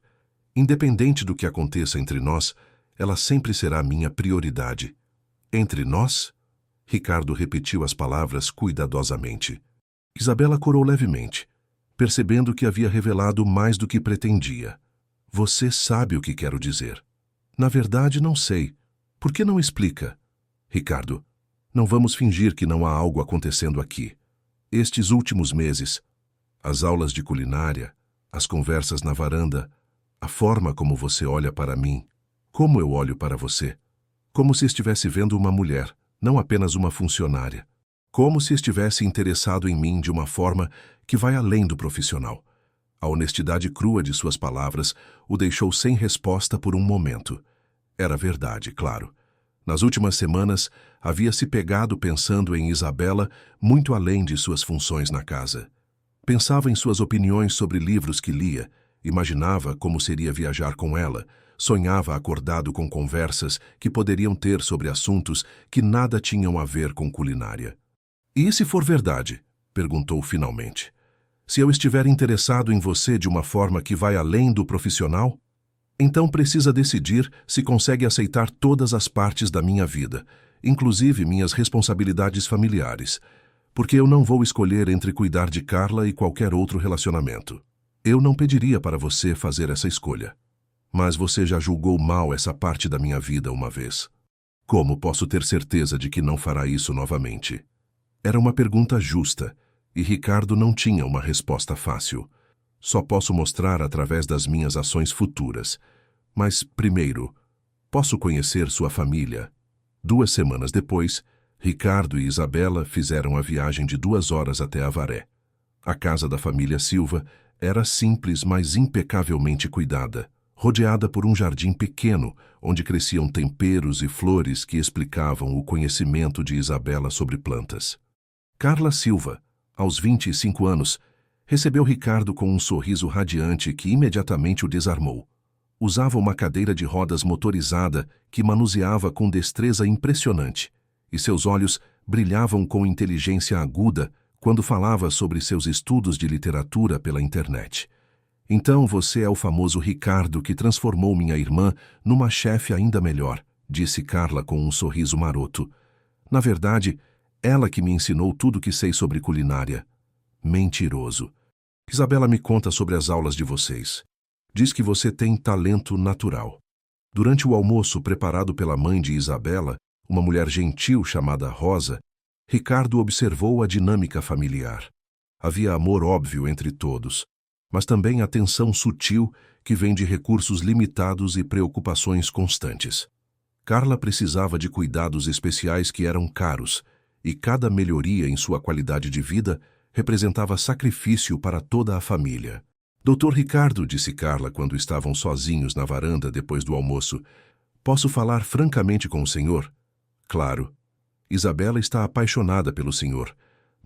Independente do que aconteça entre nós, ela sempre será minha prioridade. Entre nós? Ricardo repetiu as palavras cuidadosamente. Isabela corou levemente, percebendo que havia revelado mais do que pretendia. Você sabe o que quero dizer. Na verdade, não sei. Por que não explica? Ricardo, não vamos fingir que não há algo acontecendo aqui. Estes últimos meses, as aulas de culinária, as conversas na varanda, a forma como você olha para mim, como eu olho para você, como se estivesse vendo uma mulher, não apenas uma funcionária, como se estivesse interessado em mim de uma forma que vai além do profissional. A honestidade crua de suas palavras o deixou sem resposta por um momento. Era verdade, claro. Nas últimas semanas, havia se pegado pensando em Isabela muito além de suas funções na casa. Pensava em suas opiniões sobre livros que lia, imaginava como seria viajar com ela, sonhava acordado com conversas que poderiam ter sobre assuntos que nada tinham a ver com culinária. E se for verdade? Perguntou finalmente. Se eu estiver interessado em você de uma forma que vai além do profissional? Então precisa decidir se consegue aceitar todas as partes da minha vida, inclusive minhas responsabilidades familiares, porque eu não vou escolher entre cuidar de Carla e qualquer outro relacionamento. Eu não pediria para você fazer essa escolha. Mas você já julgou mal essa parte da minha vida uma vez. Como posso ter certeza de que não fará isso novamente? Era uma pergunta justa, e Ricardo não tinha uma resposta fácil. Só posso mostrar através das minhas ações futuras. Mas, primeiro, posso conhecer sua família. 2 semanas depois, Ricardo e Isabela fizeram a viagem de 2 horas até Avaré. A casa da família Silva era simples, mas impecavelmente cuidada, rodeada por um jardim pequeno, onde cresciam temperos e flores que explicavam o conhecimento de Isabela sobre plantas. Carla Silva, aos 25 anos, recebeu Ricardo com um sorriso radiante que imediatamente o desarmou. Usava uma cadeira de rodas motorizada que manuseava com destreza impressionante, e seus olhos brilhavam com inteligência aguda quando falava sobre seus estudos de literatura pela internet. Então você é o famoso Ricardo que transformou minha irmã numa chefe ainda melhor, disse Carla com um sorriso maroto. Na verdade, ela que me ensinou tudo que sei sobre culinária. Mentiroso. Isabela me conta sobre as aulas de vocês. Diz que você tem talento natural. Durante o almoço preparado pela mãe de Isabela, uma mulher gentil chamada Rosa, Ricardo observou a dinâmica familiar. Havia amor óbvio entre todos, mas também a tensão sutil que vem de recursos limitados e preocupações constantes. Carla precisava de cuidados especiais que eram caros, e cada melhoria em sua qualidade de vida representava sacrifício para toda a família. Doutor Ricardo, disse Carla quando estavam sozinhos na varanda depois do almoço, posso falar francamente com o senhor? Claro. Isabela está apaixonada pelo senhor.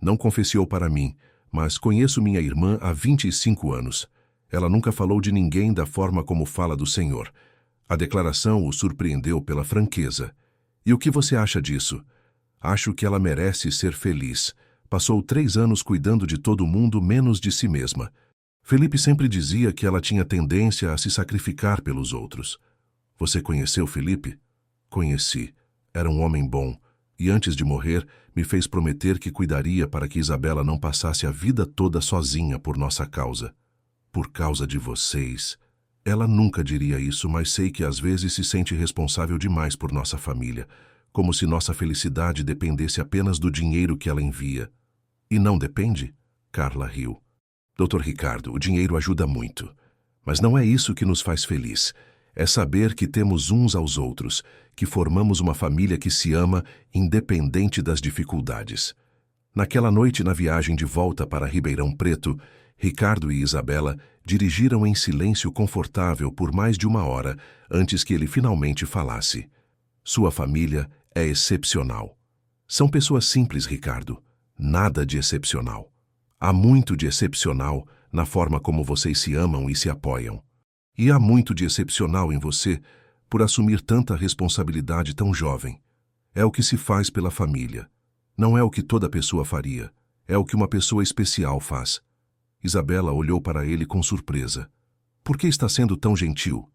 Não confessou para mim, mas conheço minha irmã há 25 anos. Ela nunca falou de ninguém da forma como fala do senhor. A declaração o surpreendeu pela franqueza. E o que você acha disso? Acho que ela merece ser feliz. Passou 3 anos cuidando de todo mundo menos de si mesma. Felipe sempre dizia que ela tinha tendência a se sacrificar pelos outros. Você conheceu Felipe? Conheci. Era um homem bom. E antes de morrer, me fez prometer que cuidaria para que Isabela não passasse a vida toda sozinha por nossa causa. Por causa de vocês. Ela nunca diria isso, mas sei que às vezes se sente responsável demais por nossa família, como se nossa felicidade dependesse apenas do dinheiro que ela envia. E não depende? Carla riu. Doutor Ricardo, o dinheiro ajuda muito. Mas não é isso que nos faz feliz. É saber que temos uns aos outros, que formamos uma família que se ama, independente das dificuldades. Naquela noite, na viagem de volta para Ribeirão Preto, Ricardo e Isabela dirigiram em silêncio confortável por mais de 1 hora antes que ele finalmente falasse. Sua família é excepcional. São pessoas simples, Ricardo. Nada de excepcional. Há muito de excepcional na forma como vocês se amam e se apoiam. E há muito de excepcional em você por assumir tanta responsabilidade tão jovem. É o que se faz pela família. Não é o que toda pessoa faria. É o que uma pessoa especial faz. Isabela olhou para ele com surpresa. Por que está sendo tão gentil?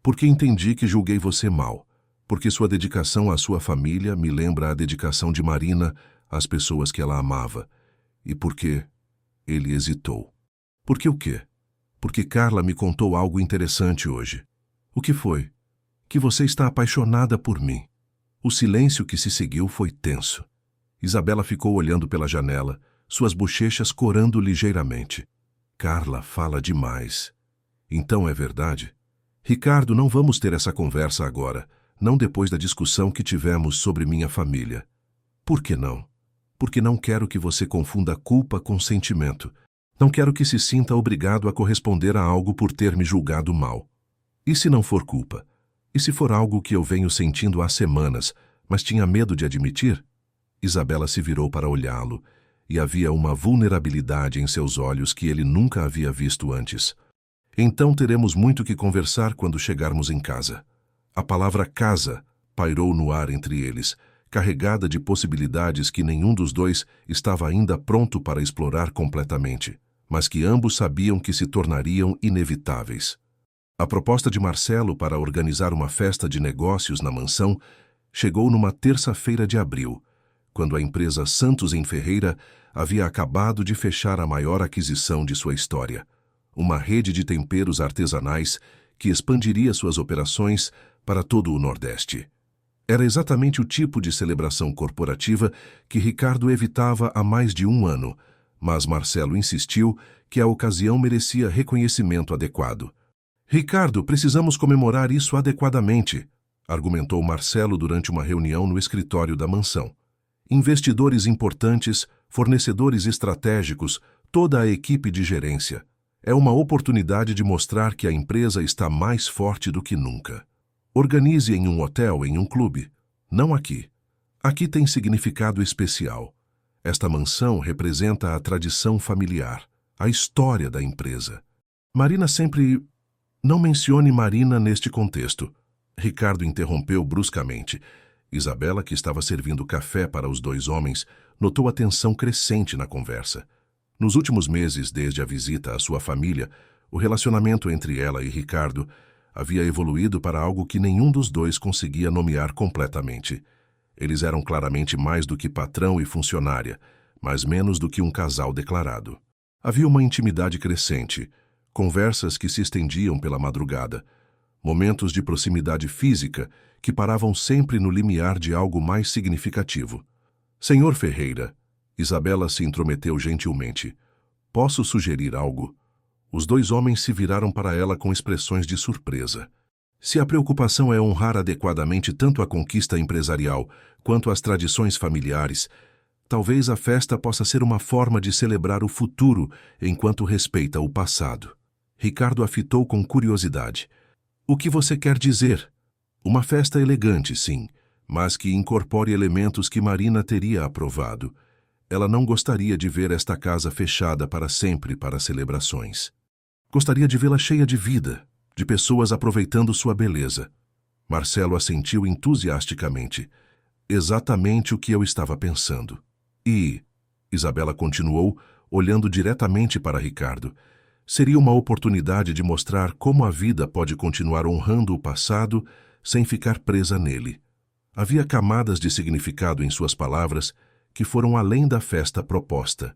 Porque entendi que julguei você mal. Porque sua dedicação à sua família me lembra a dedicação de Marina às pessoas que ela amava. E porque... Ele hesitou. Por que o quê? Porque Carla me contou algo interessante hoje. O que foi? Que você está apaixonada por mim. O silêncio que se seguiu foi tenso. Isabela ficou olhando pela janela, suas bochechas corando ligeiramente. Carla fala demais. Então é verdade? Ricardo, não vamos ter essa conversa agora, não depois da discussão que tivemos sobre minha família. Por que não? Porque não quero que você confunda culpa com sentimento. Não quero que se sinta obrigado a corresponder a algo por ter me julgado mal. E se não for culpa? E se for algo que eu venho sentindo há semanas, mas tinha medo de admitir? Isabela se virou para olhá-lo, e havia uma vulnerabilidade em seus olhos que ele nunca havia visto antes. Então teremos muito que conversar quando chegarmos em casa. A palavra casa pairou no ar entre eles, carregada de possibilidades que nenhum dos dois estava ainda pronto para explorar completamente, mas que ambos sabiam que se tornariam inevitáveis. A proposta de Marcelo para organizar uma festa de negócios na mansão chegou numa terça-feira de abril, quando a empresa Santos em Ferreira havia acabado de fechar a maior aquisição de sua história, uma rede de temperos artesanais que expandiria suas operações para todo o Nordeste. Era exatamente o tipo de celebração corporativa que Ricardo evitava há mais de 1 ano, mas Marcelo insistiu que a ocasião merecia reconhecimento adequado. Ricardo, precisamos comemorar isso adequadamente, argumentou Marcelo durante uma reunião no escritório da mansão. Investidores importantes, fornecedores estratégicos, toda a equipe de gerência. É uma oportunidade de mostrar que a empresa está mais forte do que nunca. Organize em um hotel, em um clube. Não aqui. Aqui tem significado especial. Esta mansão representa a tradição familiar, a história da empresa. Marina sempre... Não mencione Marina neste contexto. Ricardo interrompeu bruscamente. Isabela, que estava servindo café para os 2 homens, notou a tensão crescente na conversa. Nos últimos meses, desde a visita à sua família, o relacionamento entre ela e Ricardo havia evoluído para algo que nenhum dos dois conseguia nomear completamente. Eles eram claramente mais do que patrão e funcionária, mas menos do que um casal declarado. Havia uma intimidade crescente, Conversas que se estendiam pela madrugada. Momentos de proximidade física que paravam sempre no limiar de algo mais significativo. Senhor Ferreira, Isabela se intrometeu gentilmente. Posso sugerir algo? Os dois homens se viraram para ela com expressões de surpresa. Se a preocupação é honrar adequadamente tanto a conquista empresarial quanto as tradições familiares, talvez a festa possa ser uma forma de celebrar o futuro enquanto respeita o passado. Ricardo a fitou com curiosidade. O que você quer dizer? Uma festa elegante, sim, mas que incorpore elementos que Marina teria aprovado. Ela não gostaria de ver esta casa fechada para sempre para celebrações. Gostaria de vê-la cheia de vida, de pessoas aproveitando sua beleza. Marcelo assentiu entusiasticamente. Exatamente o que eu estava pensando. E, Isabela continuou, olhando diretamente para Ricardo, seria uma oportunidade de mostrar como a vida pode continuar honrando o passado sem ficar presa nele. Havia camadas de significado em suas palavras que foram além da festa proposta.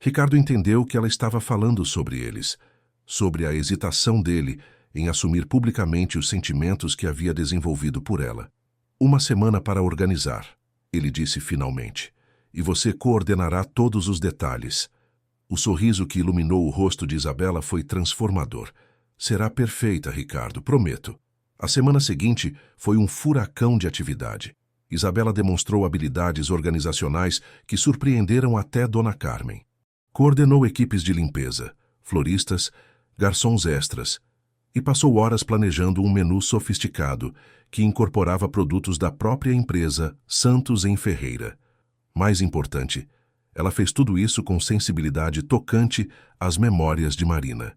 Ricardo entendeu que ela estava falando sobre eles, sobre a hesitação dele em assumir publicamente os sentimentos que havia desenvolvido por ela. Uma semana para organizar, ele disse finalmente, e você coordenará todos os detalhes. O sorriso que iluminou o rosto de Isabela foi transformador. Será perfeita, Ricardo, prometo. A semana seguinte foi um furacão de atividade. Isabela demonstrou habilidades organizacionais que surpreenderam até Dona Carmen. Coordenou equipes de limpeza, floristas, garçons extras, e passou horas planejando um menu sofisticado que incorporava produtos da própria empresa Santos em Ferreira. Mais importante, ela fez tudo isso com sensibilidade tocante às memórias de Marina.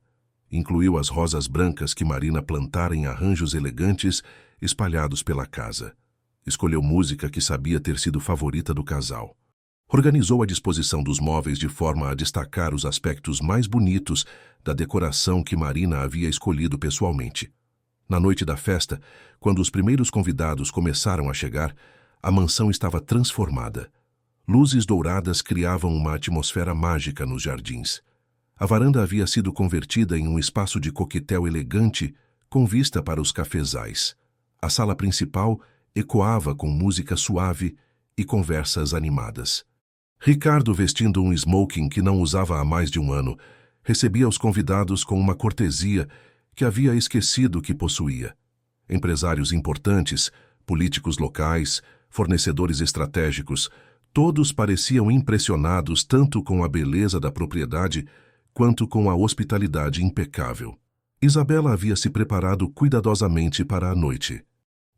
Incluiu as rosas brancas que Marina plantara em arranjos elegantes espalhados pela casa. Escolheu música que sabia ter sido favorita do casal. Organizou a disposição dos móveis de forma a destacar os aspectos mais bonitos da decoração que Marina havia escolhido pessoalmente. Na noite da festa, quando os primeiros convidados começaram a chegar, a mansão estava transformada. Luzes douradas criavam uma atmosfera mágica nos jardins. A varanda havia sido convertida em um espaço de coquetel elegante com vista para os cafezais. A sala principal ecoava com música suave e conversas animadas. Ricardo, vestindo um smoking que não usava há mais de um ano, recebia os convidados com uma cortesia que havia esquecido que possuía. Empresários importantes, políticos locais, fornecedores estratégicos, todos pareciam impressionados tanto com a beleza da propriedade quanto com a hospitalidade impecável. Isabela havia se preparado cuidadosamente para a noite.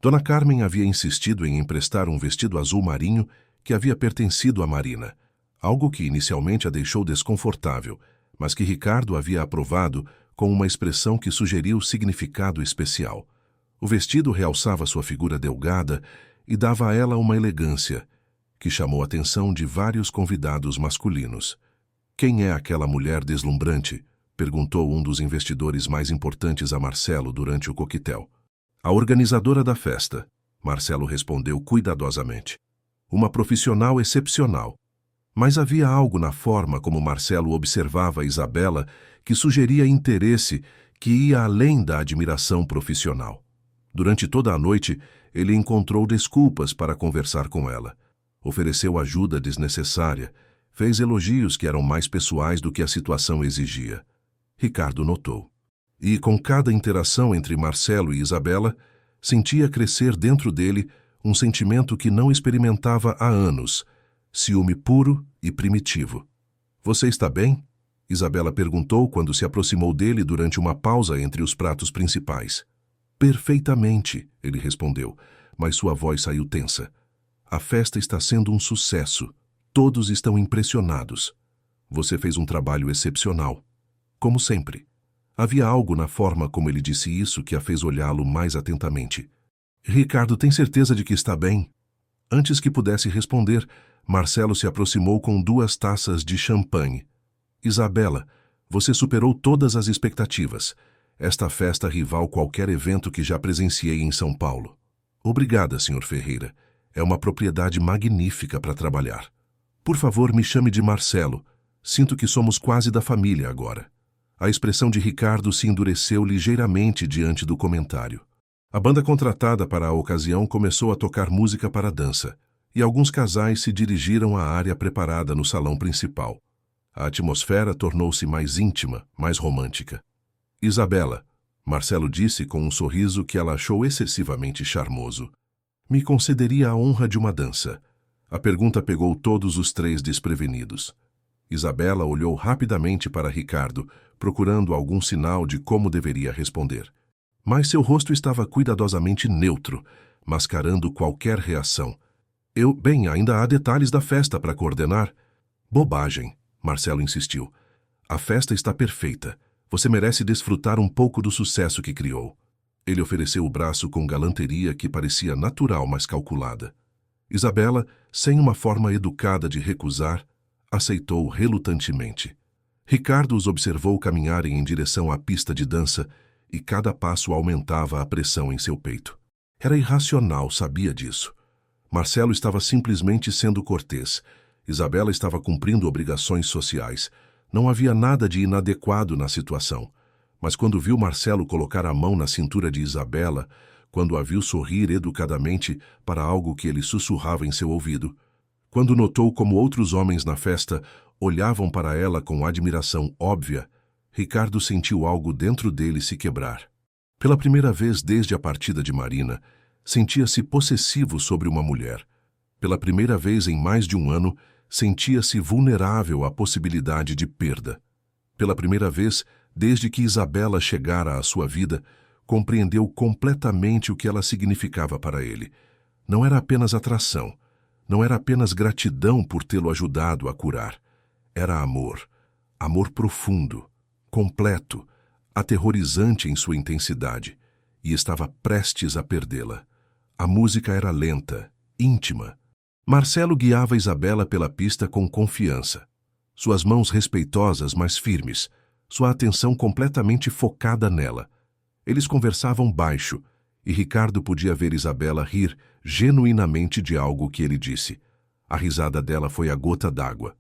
Dona Carmen havia insistido em emprestar um vestido azul marinho que havia pertencido a Marina, algo que inicialmente a deixou desconfortável, mas que Ricardo havia aprovado com uma expressão que sugeriu significado especial. O vestido realçava sua figura delgada e dava a ela uma elegância que chamou a atenção de vários convidados masculinos. Quem é aquela mulher deslumbrante? Perguntou um dos investidores mais importantes a Marcelo durante o coquetel. A organizadora da festa, Marcelo respondeu cuidadosamente. Uma profissional excepcional. Mas havia algo na forma como Marcelo observava Isabela que sugeria interesse que ia além da admiração profissional. Durante toda a noite, ele encontrou desculpas para conversar com ela. Ofereceu ajuda desnecessária, fez elogios que eram mais pessoais do que a situação exigia. Ricardo notou. E com cada interação entre Marcelo e Isabela, sentia crescer dentro dele um sentimento que não experimentava há anos, ciúme puro e primitivo. Você está bem? Isabela perguntou quando se aproximou dele durante uma pausa entre os pratos principais. Perfeitamente, ele respondeu, mas sua voz saiu tensa. A festa está sendo um sucesso. Todos estão impressionados. Você fez um trabalho excepcional. Como sempre. Havia algo na forma como ele disse isso que a fez olhá-lo mais atentamente. Ricardo tem certeza de que está bem? Antes que pudesse responder, Marcelo se aproximou com 2 taças de champanhe. Isabela, você superou todas as expectativas. Esta festa rival qualquer evento que já presenciei em São Paulo. Obrigada, Sr. Ferreira. É uma propriedade magnífica para trabalhar. Por favor, me chame de Marcelo. Sinto que somos quase da família agora. A expressão de Ricardo se endureceu ligeiramente diante do comentário. A banda contratada para a ocasião começou a tocar música para a dança, e alguns casais se dirigiram à área preparada no salão principal. A atmosfera tornou-se mais íntima, mais romântica. Isabela, Marcelo disse com um sorriso que ela achou excessivamente charmoso, me concederia a honra de uma dança. A pergunta pegou todos os três desprevenidos. Isabela olhou rapidamente para Ricardo, procurando algum sinal de como deveria responder. Mas seu rosto estava cuidadosamente neutro, mascarando qualquer reação. Bem, ainda há detalhes da festa para coordenar. Bobagem, Marcelo insistiu. A festa está perfeita. Você merece desfrutar um pouco do sucesso que criou. Ele ofereceu o braço com galanteria que parecia natural, mas calculada. Isabela, sem uma forma educada de recusar, aceitou relutantemente. Ricardo os observou caminharem em direção à pista de dança e cada passo aumentava a pressão em seu peito. Era irracional, sabia disso. Marcelo estava simplesmente sendo cortês. Isabela estava cumprindo obrigações sociais. Não havia nada de inadequado na situação. Mas quando viu Marcelo colocar a mão na cintura de Isabela, quando a viu sorrir educadamente para algo que ele sussurrava em seu ouvido, quando notou como outros homens na festa olhavam para ela com admiração óbvia, Ricardo sentiu algo dentro dele se quebrar. Pela primeira vez desde a partida de Marina, sentia-se possessivo sobre uma mulher. Pela primeira vez em mais de um ano, sentia-se vulnerável à possibilidade de perda. Pela primeira vez, desde que Isabela chegara à sua vida, compreendeu completamente o que ela significava para ele. Não era apenas atração, não era apenas gratidão por tê-lo ajudado a curar. Era amor, amor profundo, completo, aterrorizante em sua intensidade, e estava prestes a perdê-la. A música era lenta, íntima. Marcelo guiava Isabela pela pista com confiança. Suas mãos respeitosas, mas firmes, sua atenção completamente focada nela. Eles conversavam baixo, e Ricardo podia ver Isabela rir genuinamente de algo que ele disse. A risada dela foi a gota d'água.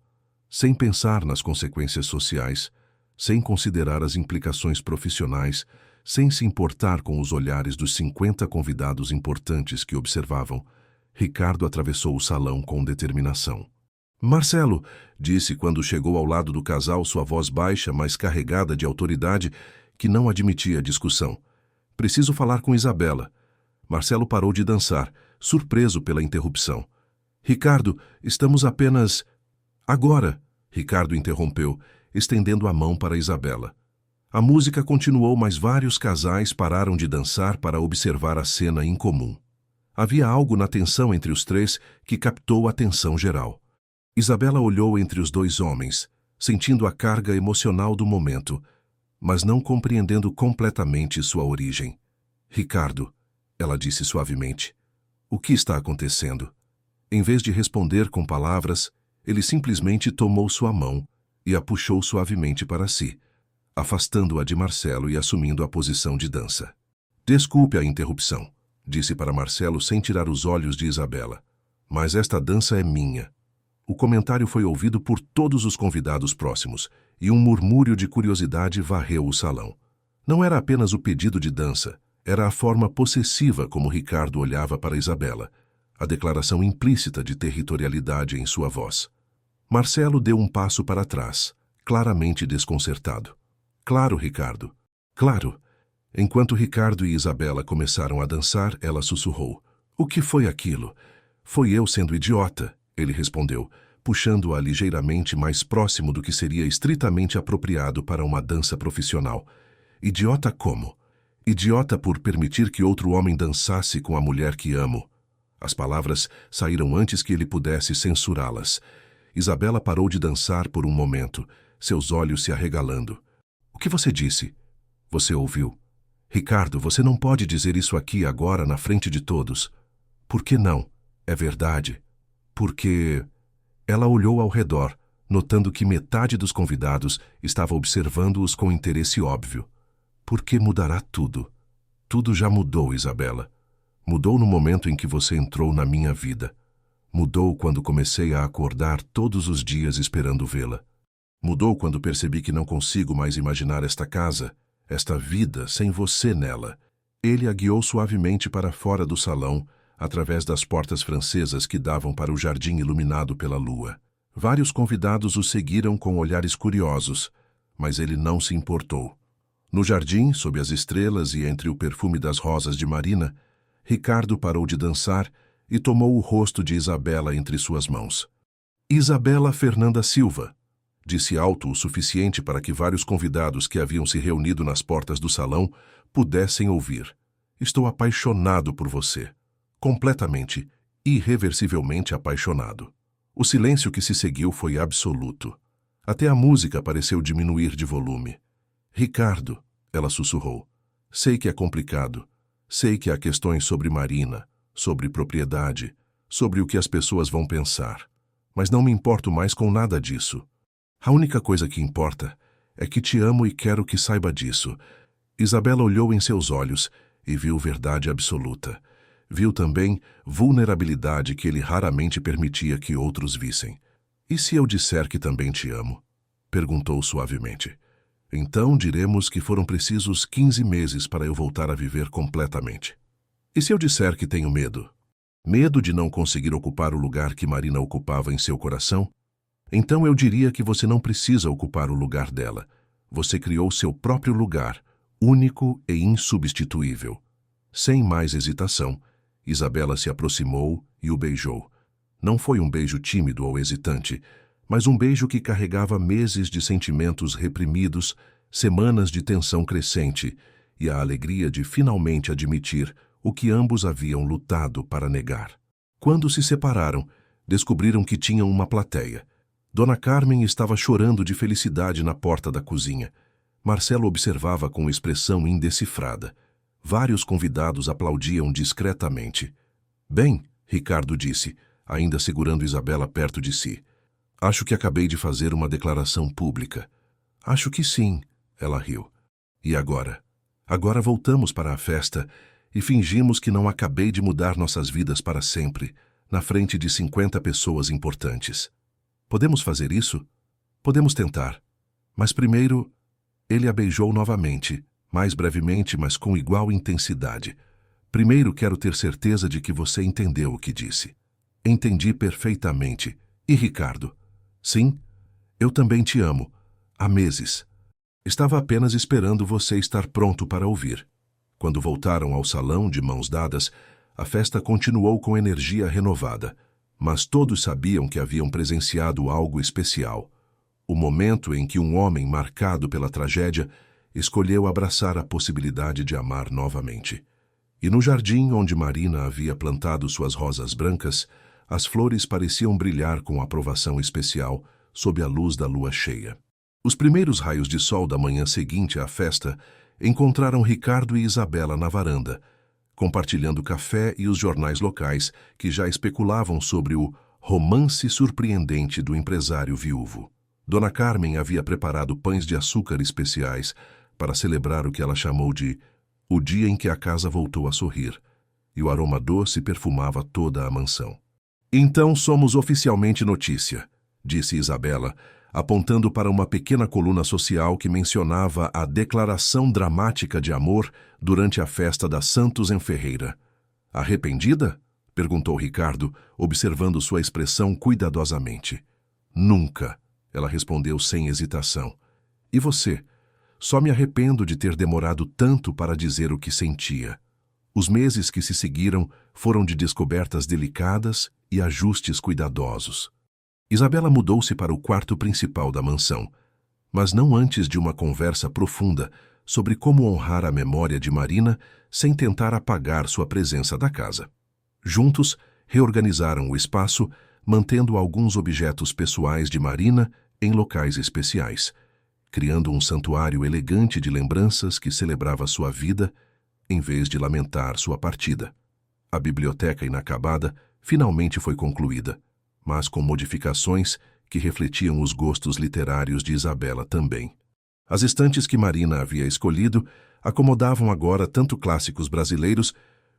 Sem pensar nas consequências sociais, sem considerar as implicações profissionais, sem se importar com os olhares dos 50 convidados importantes que observavam, Ricardo atravessou o salão com determinação. Marcelo, disse quando chegou ao lado do casal sua voz baixa, mas carregada de autoridade, que não admitia discussão. Preciso falar com Isabela. Marcelo parou de dançar, surpreso pela interrupção. Ricardo, estamos apenas... Agora, Ricardo interrompeu, estendendo a mão para Isabela. A música continuou, mas vários casais pararam de dançar para observar a cena incomum. Havia algo na tensão entre os três que captou a atenção geral. Isabela olhou entre os dois homens, sentindo a carga emocional do momento, mas não compreendendo completamente sua origem. Ricardo, ela disse suavemente, o que está acontecendo? Em vez de responder com palavras, ele simplesmente tomou sua mão e a puxou suavemente para si, afastando-a de Marcelo e assumindo a posição de dança. Desculpe a interrupção, disse para Marcelo sem tirar os olhos de Isabela, mas esta dança é minha. O comentário foi ouvido por todos os convidados próximos, e um murmúrio de curiosidade varreu o salão. Não era apenas o pedido de dança, era a forma possessiva como Ricardo olhava para Isabela, a declaração implícita de territorialidade em sua voz. Marcelo deu um passo para trás, claramente desconcertado. Claro, Ricardo. Claro. Enquanto Ricardo e Isabela começaram a dançar, ela sussurrou. O que foi aquilo? Foi eu sendo idiota, ele respondeu, puxando-a ligeiramente mais próximo do que seria estritamente apropriado para uma dança profissional. Idiota como? Idiota por permitir que outro homem dançasse com a mulher que amo. As palavras saíram antes que ele pudesse censurá-las. Isabela parou de dançar por um momento, seus olhos se arregalando. O que você disse? Você ouviu? Ricardo, você não pode dizer isso aqui agora na frente de todos. Por que não? É verdade. Porque... Ela olhou ao redor, notando que metade dos convidados estava observando-os com interesse óbvio. Porque mudará tudo. Tudo já mudou, Isabela. Mudou no momento em que você entrou na minha vida. Mudou quando comecei a acordar todos os dias esperando vê-la. Mudou quando percebi que não consigo mais imaginar esta casa, esta vida, sem você nela. Ele a guiou suavemente para fora do salão, através das portas francesas que davam para o jardim iluminado pela lua. Vários convidados o seguiram com olhares curiosos, mas ele não se importou. No jardim, sob as estrelas e entre o perfume das rosas de Marina, Ricardo parou de dançar e tomou o rosto de Isabela entre suas mãos. Isabela Fernanda Silva, disse alto o suficiente para que vários convidados que haviam se reunido nas portas do salão pudessem ouvir. Estou apaixonado por você. Completamente, irreversivelmente apaixonado. O silêncio que se seguiu foi absoluto. Até a música pareceu diminuir de volume. Ricardo, ela sussurrou, sei que é complicado. Sei que há questões sobre Marina, sobre propriedade, sobre o que as pessoas vão pensar. Mas não me importo mais com nada disso. A única coisa que importa é que te amo e quero que saiba disso. Isabela olhou em seus olhos e viu verdade absoluta. Viu também vulnerabilidade que ele raramente permitia que outros vissem. E se eu disser que também te amo? Perguntou suavemente. Então diremos que foram precisos 15 meses para eu voltar a viver completamente. E se eu disser que tenho medo? Medo de não conseguir ocupar o lugar que Marina ocupava em seu coração? Então eu diria que você não precisa ocupar o lugar dela. Você criou seu próprio lugar, único e insubstituível. Sem mais hesitação, Isabela se aproximou e o beijou. Não foi um beijo tímido ou hesitante, mas um beijo que carregava meses de sentimentos reprimidos, semanas de tensão crescente e a alegria de finalmente admitir o que ambos haviam lutado para negar. Quando se separaram, descobriram que tinham uma plateia. Dona Carmen estava chorando de felicidade na porta da cozinha. Marcelo observava com expressão indecifrada. Vários convidados aplaudiam discretamente. Bem, Ricardo disse, ainda segurando Isabela perto de si. Acho que acabei de fazer uma declaração pública. Acho que sim, ela riu. E agora? Agora voltamos para a festa e fingimos que não acabei de mudar nossas vidas para sempre, na frente de 50 pessoas importantes. Podemos fazer isso? Podemos tentar. Mas primeiro, ele a beijou novamente, mais brevemente, mas com igual intensidade. Primeiro quero ter certeza de que você entendeu o que disse. Entendi perfeitamente. E Ricardo? Sim, eu também te amo. Há meses. Estava apenas esperando você estar pronto para ouvir. Quando voltaram ao salão de mãos dadas, a festa continuou com energia renovada, mas todos sabiam que haviam presenciado algo especial. O momento em que um homem marcado pela tragédia escolheu abraçar a possibilidade de amar novamente. E no jardim onde Marina havia plantado suas rosas brancas, as flores pareciam brilhar com aprovação especial sob a luz da lua cheia. Os primeiros raios de sol da manhã seguinte à festa encontraram Ricardo e Isabela na varanda, compartilhando café e os jornais locais que já especulavam sobre o romance surpreendente do empresário viúvo. Dona Carmen havia preparado pães de açúcar especiais para celebrar o que ela chamou de o dia em que a casa voltou a sorrir, e o aroma doce perfumava toda a mansão. Então somos oficialmente notícia, disse Isabela, apontando para uma pequena coluna social que mencionava a declaração dramática de amor durante a festa da Santos em Ferreira. Arrependida? Perguntou Ricardo, observando sua expressão cuidadosamente. Nunca, ela respondeu sem hesitação. E você? Só me arrependo de ter demorado tanto para dizer o que sentia. Os meses que se seguiram foram de descobertas delicadas e ajustes cuidadosos. Isabela mudou-se para o quarto principal da mansão, mas não antes de uma conversa profunda sobre como honrar a memória de Marina sem tentar apagar sua presença da casa. Juntos, reorganizaram o espaço, mantendo alguns objetos pessoais de Marina em locais especiais, criando um santuário elegante de lembranças que celebrava sua vida em vez de lamentar sua partida. A biblioteca inacabada finalmente foi concluída, mas com modificações que refletiam os gostos literários de Isabela também. As estantes que Marina havia escolhido acomodavam agora tanto clássicos brasileiros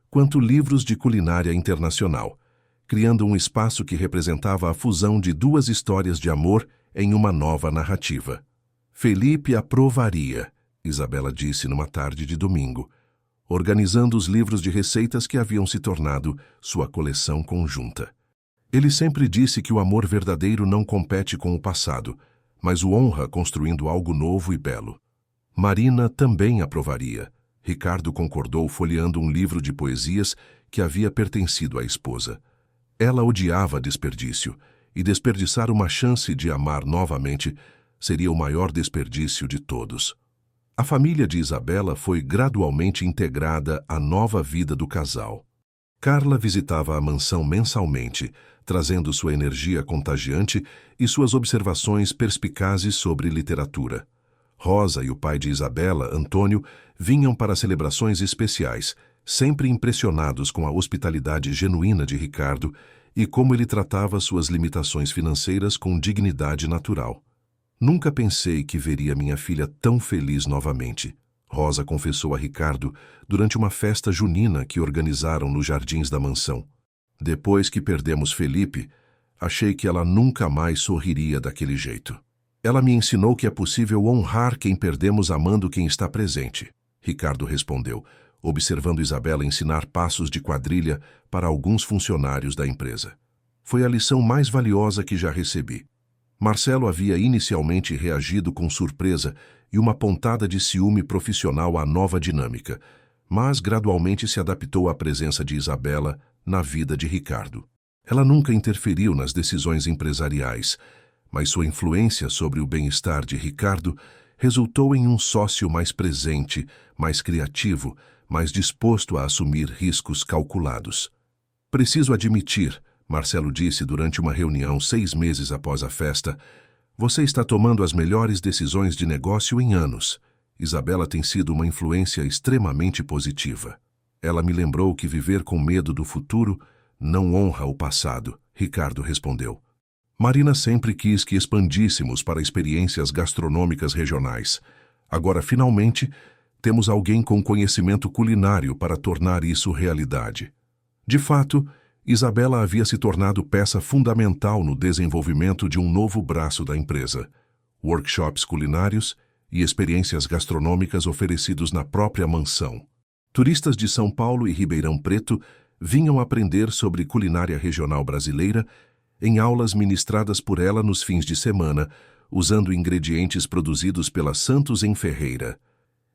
quanto livros de culinária internacional, criando um espaço que representava a fusão de duas histórias de amor em uma nova narrativa. Felipe aprovaria, Isabela disse numa tarde de domingo, organizando os livros de receitas que haviam se tornado sua coleção conjunta. Ele sempre disse que o amor verdadeiro não compete com o passado, mas o honra construindo algo novo e belo. Marina também aprovaria. Ricardo concordou folheando um livro de poesias que havia pertencido à esposa. Ela odiava desperdício, e desperdiçar uma chance de amar novamente seria o maior desperdício de todos. A família de Isabela foi gradualmente integrada à nova vida do casal. Carla visitava a mansão mensalmente, trazendo sua energia contagiante e suas observações perspicazes sobre literatura. Rosa e o pai de Isabela, Antônio, vinham para celebrações especiais, sempre impressionados com a hospitalidade genuína de Ricardo e como ele tratava suas limitações financeiras com dignidade natural. Nunca pensei que veria minha filha tão feliz novamente, Rosa confessou a Ricardo durante uma festa junina que organizaram nos jardins da mansão. Depois que perdemos Felipe, achei que ela nunca mais sorriria daquele jeito. Ela me ensinou que é possível honrar quem perdemos amando quem está presente, Ricardo respondeu, observando Isabela ensinar passos de quadrilha para alguns funcionários da empresa. Foi a lição mais valiosa que já recebi. Marcelo havia inicialmente reagido com surpresa e uma pontada de ciúme profissional à nova dinâmica, mas gradualmente se adaptou à presença de Isabela na vida de Ricardo. Ela nunca interferiu nas decisões empresariais, mas sua influência sobre o bem-estar de Ricardo resultou em um sócio mais presente, mais criativo, mais disposto a assumir riscos calculados. Preciso admitir, Marcelo disse durante uma reunião 6 meses após a festa, você está tomando as melhores decisões de negócio em anos. Isabela tem sido uma influência extremamente positiva. Ela me lembrou que viver com medo do futuro não honra o passado, Ricardo respondeu. Marina sempre quis que expandíssemos para experiências gastronômicas regionais. Agora, finalmente, temos alguém com conhecimento culinário para tornar isso realidade. De fato, Isabela havia se tornado peça fundamental no desenvolvimento de um novo braço da empresa, workshops culinários e experiências gastronômicas oferecidos na própria mansão. Turistas de São Paulo e Ribeirão Preto vinham aprender sobre culinária regional brasileira em aulas ministradas por ela nos fins de semana, usando ingredientes produzidos pela Santos em Ferreira.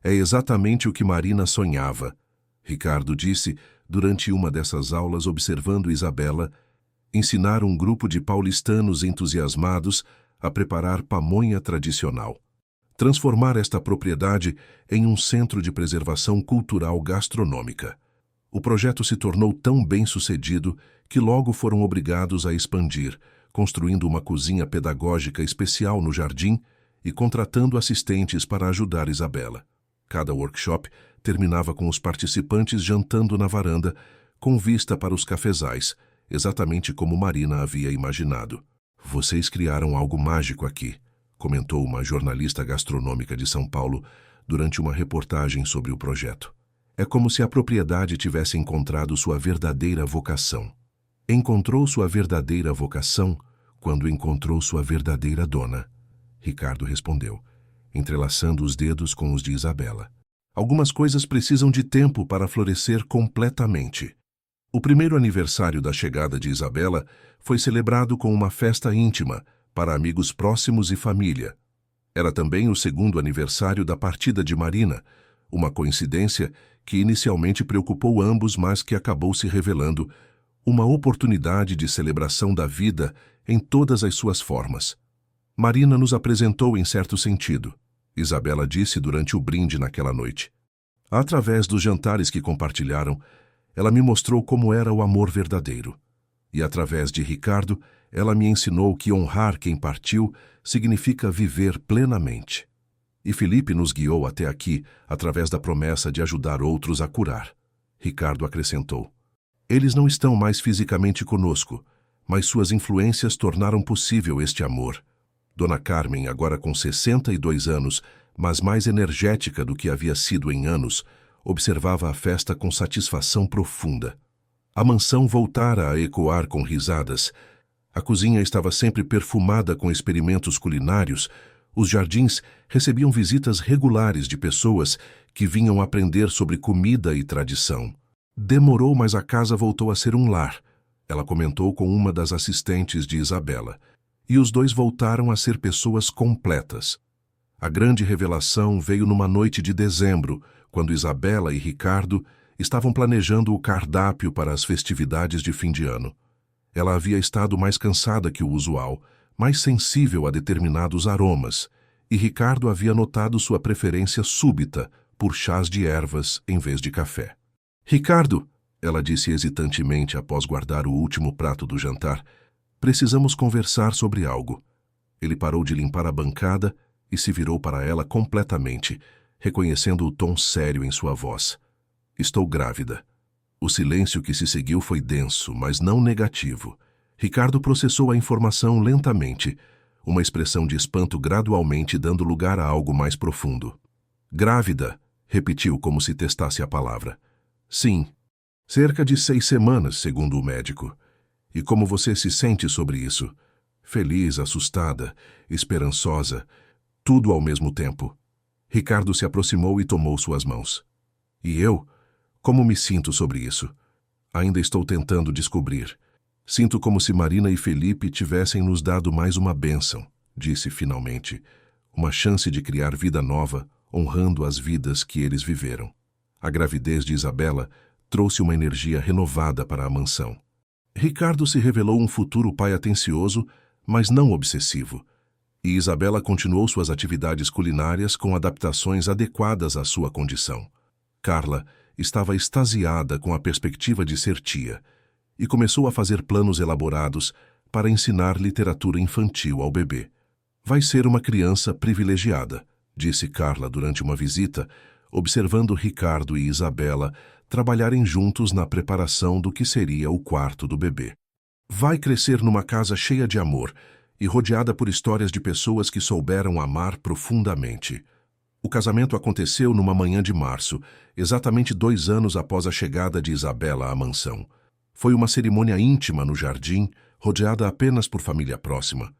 É exatamente o que Marina sonhava, Ricardo disse durante uma dessas aulas observando Isabela ensinar um grupo de paulistanos entusiasmados a preparar pamonha tradicional. Transformar esta propriedade em um centro de preservação cultural gastronômica. O projeto se tornou tão bem-sucedido que logo foram obrigados a expandir, construindo uma cozinha pedagógica especial no jardim e contratando assistentes para ajudar Isabela. Cada workshop terminava com os participantes jantando na varanda, com vista para os cafezais, exatamente como Marina havia imaginado. Vocês criaram algo mágico aqui, comentou uma jornalista gastronômica de São Paulo durante uma reportagem sobre o projeto. É como se a propriedade tivesse encontrado sua verdadeira vocação. Encontrou sua verdadeira vocação quando encontrou sua verdadeira dona, Ricardo respondeu, entrelaçando os dedos com os de Isabela. Algumas coisas precisam de tempo para florescer completamente. O primeiro aniversário da chegada de Isabela foi celebrado com uma festa íntima para amigos próximos e família. Era também o segundo aniversário da partida de Marina, uma coincidência que inicialmente preocupou ambos, mas que acabou se revelando uma oportunidade de celebração da vida em todas as suas formas. Marina nos apresentou em certo sentido, Isabela disse durante o brinde naquela noite. Através dos jantares que compartilharam, ela me mostrou como era o amor verdadeiro. E através de Ricardo, ela me ensinou que honrar quem partiu significa viver plenamente. E Felipe nos guiou até aqui através da promessa de ajudar outros a curar. Ricardo acrescentou. Eles não estão mais fisicamente conosco, mas suas influências tornaram possível este amor. Dona Carmen, agora com 62 anos, mas mais energética do que havia sido em anos, observava a festa com satisfação profunda. A mansão voltara a ecoar com risadas, A cozinha estava sempre perfumada com experimentos culinários. Os jardins recebiam visitas regulares de pessoas que vinham aprender sobre comida e tradição. Demorou, mas a casa voltou a ser um lar, ela comentou com uma das assistentes de Isabela. E os dois voltaram a ser pessoas completas. A grande revelação veio numa noite de dezembro, quando Isabela e Ricardo estavam planejando o cardápio para as festividades de fim de ano. Ela havia estado mais cansada que o usual, mais sensível a determinados aromas, e Ricardo havia notado sua preferência súbita por chás de ervas em vez de café. «Ricardo», ela disse hesitantemente após guardar o último prato do jantar, «precisamos conversar sobre algo». Ele parou de limpar a bancada e se virou para ela completamente, reconhecendo o tom sério em sua voz. «Estou grávida». O silêncio que se seguiu foi denso, mas não negativo. Ricardo processou a informação lentamente, uma expressão de espanto gradualmente dando lugar a algo mais profundo. «Grávida», repetiu como se testasse a palavra. «Sim. Cerca de 6 semanas, segundo o médico. E como você se sente sobre isso? Feliz, assustada, esperançosa, tudo ao mesmo tempo». Ricardo se aproximou e tomou suas mãos. «E eu? Como me sinto sobre isso? Ainda estou tentando descobrir. Sinto como se Marina e Felipe tivessem nos dado mais uma bênção», disse finalmente. «Uma chance de criar vida nova, honrando as vidas que eles viveram». A gravidez de Isabela trouxe uma energia renovada para a mansão. Ricardo se revelou um futuro pai atencioso, mas não obsessivo. E Isabela continuou suas atividades culinárias com adaptações adequadas à sua condição. Carla estava extasiada com a perspectiva de ser tia e começou a fazer planos elaborados para ensinar literatura infantil ao bebê. «Vai ser uma criança privilegiada», disse Carla durante uma visita, observando Ricardo e Isabela trabalharem juntos na preparação do que seria o quarto do bebê. «Vai crescer numa casa cheia de amor e rodeada por histórias de pessoas que souberam amar profundamente». O casamento aconteceu numa manhã de março, exatamente 2 anos após a chegada de Isabela à mansão. Foi uma cerimônia íntima no jardim, rodeada apenas por família próxima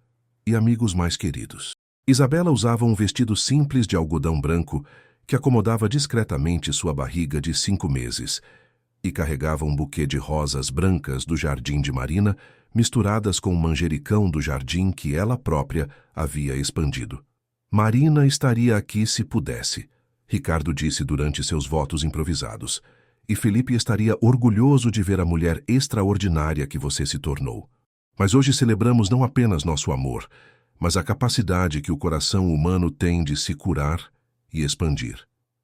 e amigos mais queridos. Isabela usava um vestido simples de algodão branco que acomodava discretamente sua barriga de 5 meses e carregava um buquê de rosas brancas do jardim de Marina, misturadas com um manjericão do jardim que ela própria havia expandido. «Marina estaria aqui se pudesse», Ricardo disse durante seus votos improvisados. «E Felipe estaria orgulhoso de ver a mulher extraordinária que você se tornou. Mas hoje celebramos não apenas nosso amor, mas a capacidade que o coração humano tem de se curar e expandir.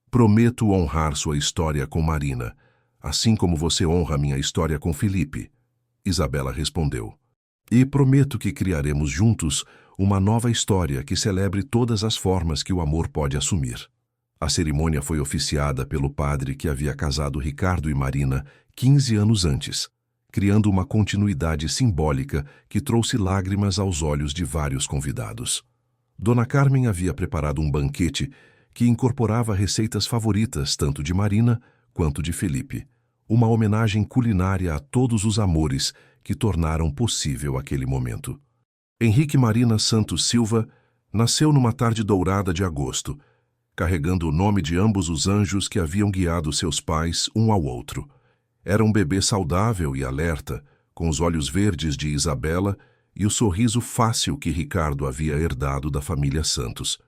Prometo honrar sua história com Marina, assim como você honra minha história com Felipe», Isabela respondeu. «E prometo que criaremos juntos uma nova história que celebre todas as formas que o amor pode assumir». A cerimônia foi oficiada pelo padre que havia casado Ricardo e Marina 15 anos antes, criando uma continuidade simbólica que trouxe lágrimas aos olhos de vários convidados. Dona Carmen havia preparado um banquete que incorporava receitas favoritas tanto de Marina quanto de Felipe, uma homenagem culinária a todos os amores que tornaram possível aquele momento. Henrique Marina Santos Silva nasceu numa tarde dourada de agosto, carregando o nome de ambos os anjos que haviam guiado seus pais um ao outro. Era um bebê saudável e alerta, com os olhos verdes de Isabela e o sorriso fácil que Ricardo havia herdado da família Santos.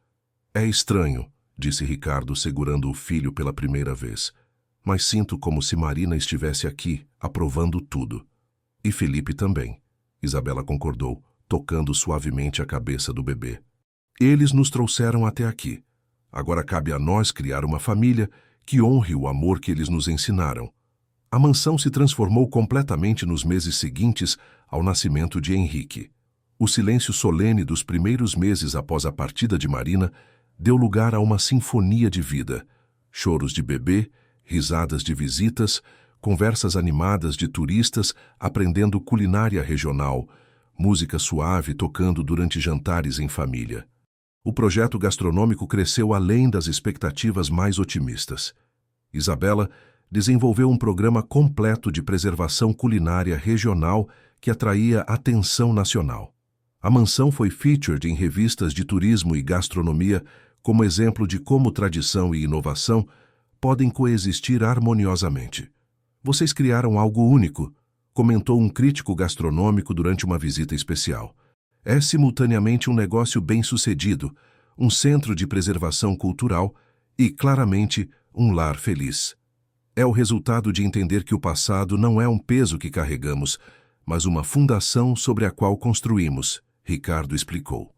«É estranho», disse Ricardo segurando o filho pela primeira vez, «mas sinto como se Marina estivesse aqui, aprovando tudo». «E Felipe também», Isabela concordou, tocando suavemente a cabeça do bebê. «Eles nos trouxeram até aqui. Agora cabe a nós criar uma família que honre o amor que eles nos ensinaram». A mansão se transformou completamente nos meses seguintes ao nascimento de Henrique. O silêncio solene dos primeiros meses após a partida de Marina deu lugar a uma sinfonia de vida. Choros de bebê, risadas de visitas, conversas animadas de turistas aprendendo culinária regional, música suave tocando durante jantares em família. O projeto gastronômico cresceu além das expectativas mais otimistas. Isabela desenvolveu um programa completo de preservação culinária regional que atraía atenção nacional. A mansão foi featured em revistas de turismo e gastronomia como exemplo de como tradição e inovação podem coexistir harmoniosamente. Vocês criaram algo único, comentou um crítico gastronômico durante uma visita especial. É simultaneamente um negócio bem-sucedido, um centro de preservação cultural e, claramente, um lar feliz. É o resultado de entender que o passado não é um peso que carregamos, mas uma fundação sobre a qual construímos, Ricardo explicou.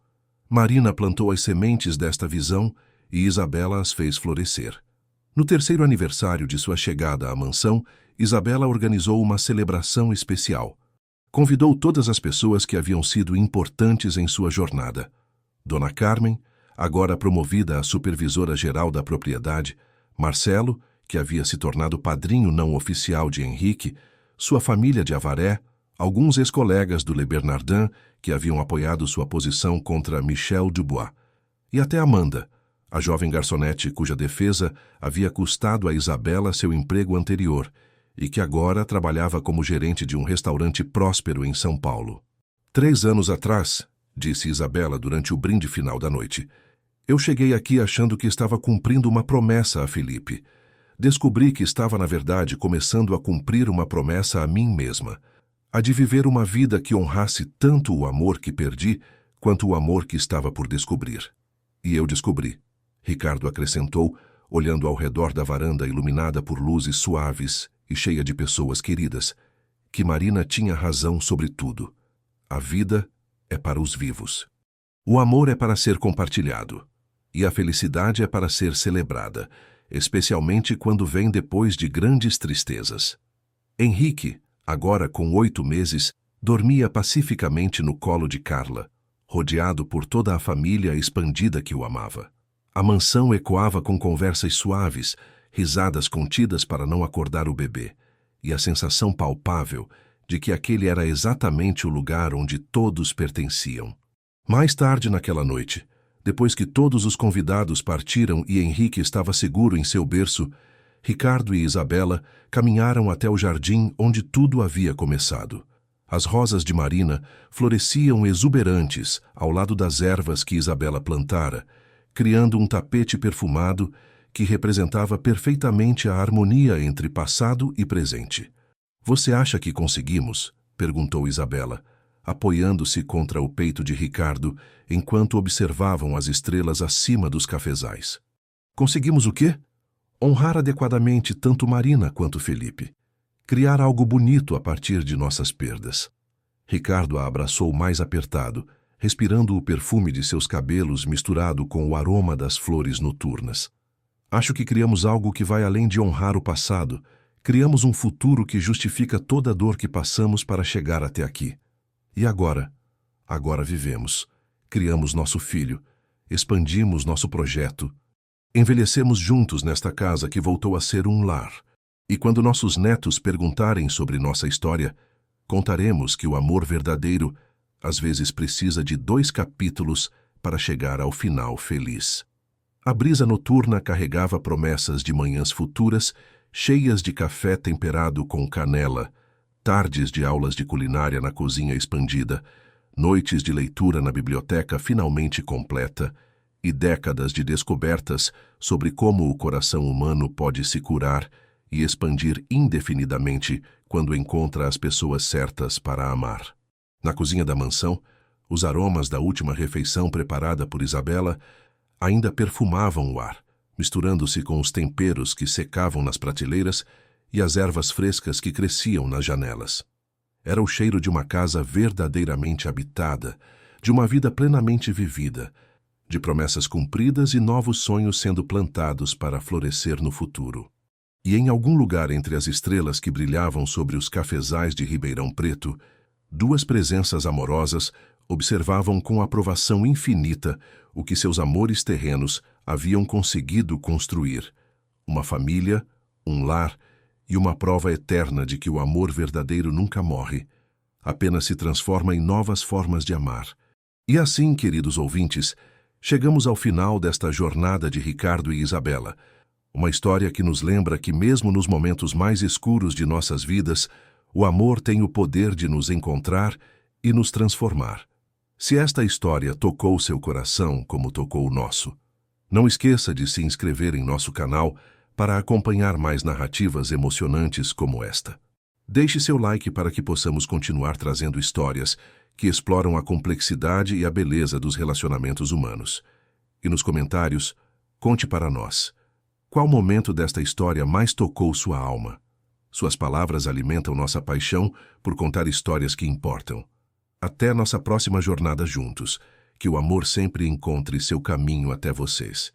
Marina plantou as sementes desta visão e Isabela as fez florescer. No terceiro aniversário de sua chegada à mansão, Isabela organizou uma celebração especial. Convidou todas as pessoas que haviam sido importantes em sua jornada. Dona Carmen, agora promovida a supervisora-geral da propriedade, Marcelo, que havia se tornado padrinho não oficial de Henrique, sua família de Avaré, alguns ex-colegas do Le Bernardin que haviam apoiado sua posição contra Michel Dubois, e até Amanda, a jovem garçonete cuja defesa havia custado a Isabela seu emprego anterior e que agora trabalhava como gerente de um restaurante próspero em São Paulo. 3 anos atrás, disse Isabela durante o brinde final da noite, eu cheguei aqui achando que estava cumprindo uma promessa a Felipe. Descobri que estava, na verdade, começando a cumprir uma promessa a mim mesma, a de viver uma vida que honrasse tanto o amor que perdi, quanto o amor que estava por descobrir. E eu descobri, Ricardo acrescentou, olhando ao redor da varanda iluminada por luzes suaves e cheia de pessoas queridas, que Marina tinha razão sobre tudo. A vida é para os vivos. O amor é para ser compartilhado. E a felicidade é para ser celebrada, especialmente quando vem depois de grandes tristezas. Henrique, agora com 8 meses, dormia pacificamente no colo de Carla, rodeado por toda a família expandida que o amava. A mansão ecoava com conversas suaves, risadas contidas para não acordar o bebê, e a sensação palpável de que aquele era exatamente o lugar onde todos pertenciam. Mais tarde naquela noite, depois que todos os convidados partiram e Henrique estava seguro em seu berço, Ricardo e Isabela caminharam até o jardim onde tudo havia começado. As rosas de Marina floresciam exuberantes ao lado das ervas que Isabela plantara, criando um tapete perfumado que representava perfeitamente a harmonia entre passado e presente. Você acha que conseguimos? Perguntou Isabela, apoiando-se contra o peito de Ricardo enquanto observavam as estrelas acima dos cafezais. Conseguimos o quê? Honrar adequadamente tanto Marina quanto Felipe. Criar algo bonito a partir de nossas perdas. Ricardo a abraçou mais apertado, respirando o perfume de seus cabelos misturado com o aroma das flores noturnas. Acho que criamos algo que vai além de honrar o passado. Criamos um futuro que justifica toda a dor que passamos para chegar até aqui. E agora? Agora vivemos. Criamos nosso filho. Expandimos nosso projeto. Envelhecemos juntos nesta casa que voltou a ser um lar. E quando nossos netos perguntarem sobre nossa história, contaremos que o amor verdadeiro às vezes precisa de 2 capítulos para chegar ao final feliz. A brisa noturna carregava promessas de manhãs futuras, cheias de café temperado com canela, tardes de aulas de culinária na cozinha expandida, noites de leitura na biblioteca finalmente completa e décadas de descobertas sobre como o coração humano pode se curar e expandir indefinidamente quando encontra as pessoas certas para amar. Na cozinha da mansão, os aromas da última refeição preparada por Isabela ainda perfumavam o ar, misturando-se com os temperos que secavam nas prateleiras e as ervas frescas que cresciam nas janelas. Era o cheiro de uma casa verdadeiramente habitada, de uma vida plenamente vivida, de promessas cumpridas e novos sonhos sendo plantados para florescer no futuro. E em algum lugar entre as estrelas que brilhavam sobre os cafezais de Ribeirão Preto, 2 presenças amorosas observavam com aprovação infinita o que seus amores terrenos haviam conseguido construir. Uma família, um lar e uma prova eterna de que o amor verdadeiro nunca morre, apenas se transforma em novas formas de amar. E assim, queridos ouvintes, chegamos ao final desta jornada de Ricardo e Isabela, uma história que nos lembra que mesmo nos momentos mais escuros de nossas vidas, O amor tem o poder de nos encontrar e nos transformar. Se esta história tocou seu coração como tocou o nosso, não esqueça de se inscrever em nosso canal para acompanhar mais narrativas emocionantes como esta. Deixe seu like para que possamos continuar trazendo histórias que exploram a complexidade e a beleza dos relacionamentos humanos. E nos comentários, conte para nós. Qual momento desta história mais tocou sua alma? Suas palavras alimentam nossa paixão por contar histórias que importam. Até nossa próxima jornada juntos. Que o amor sempre encontre seu caminho até vocês.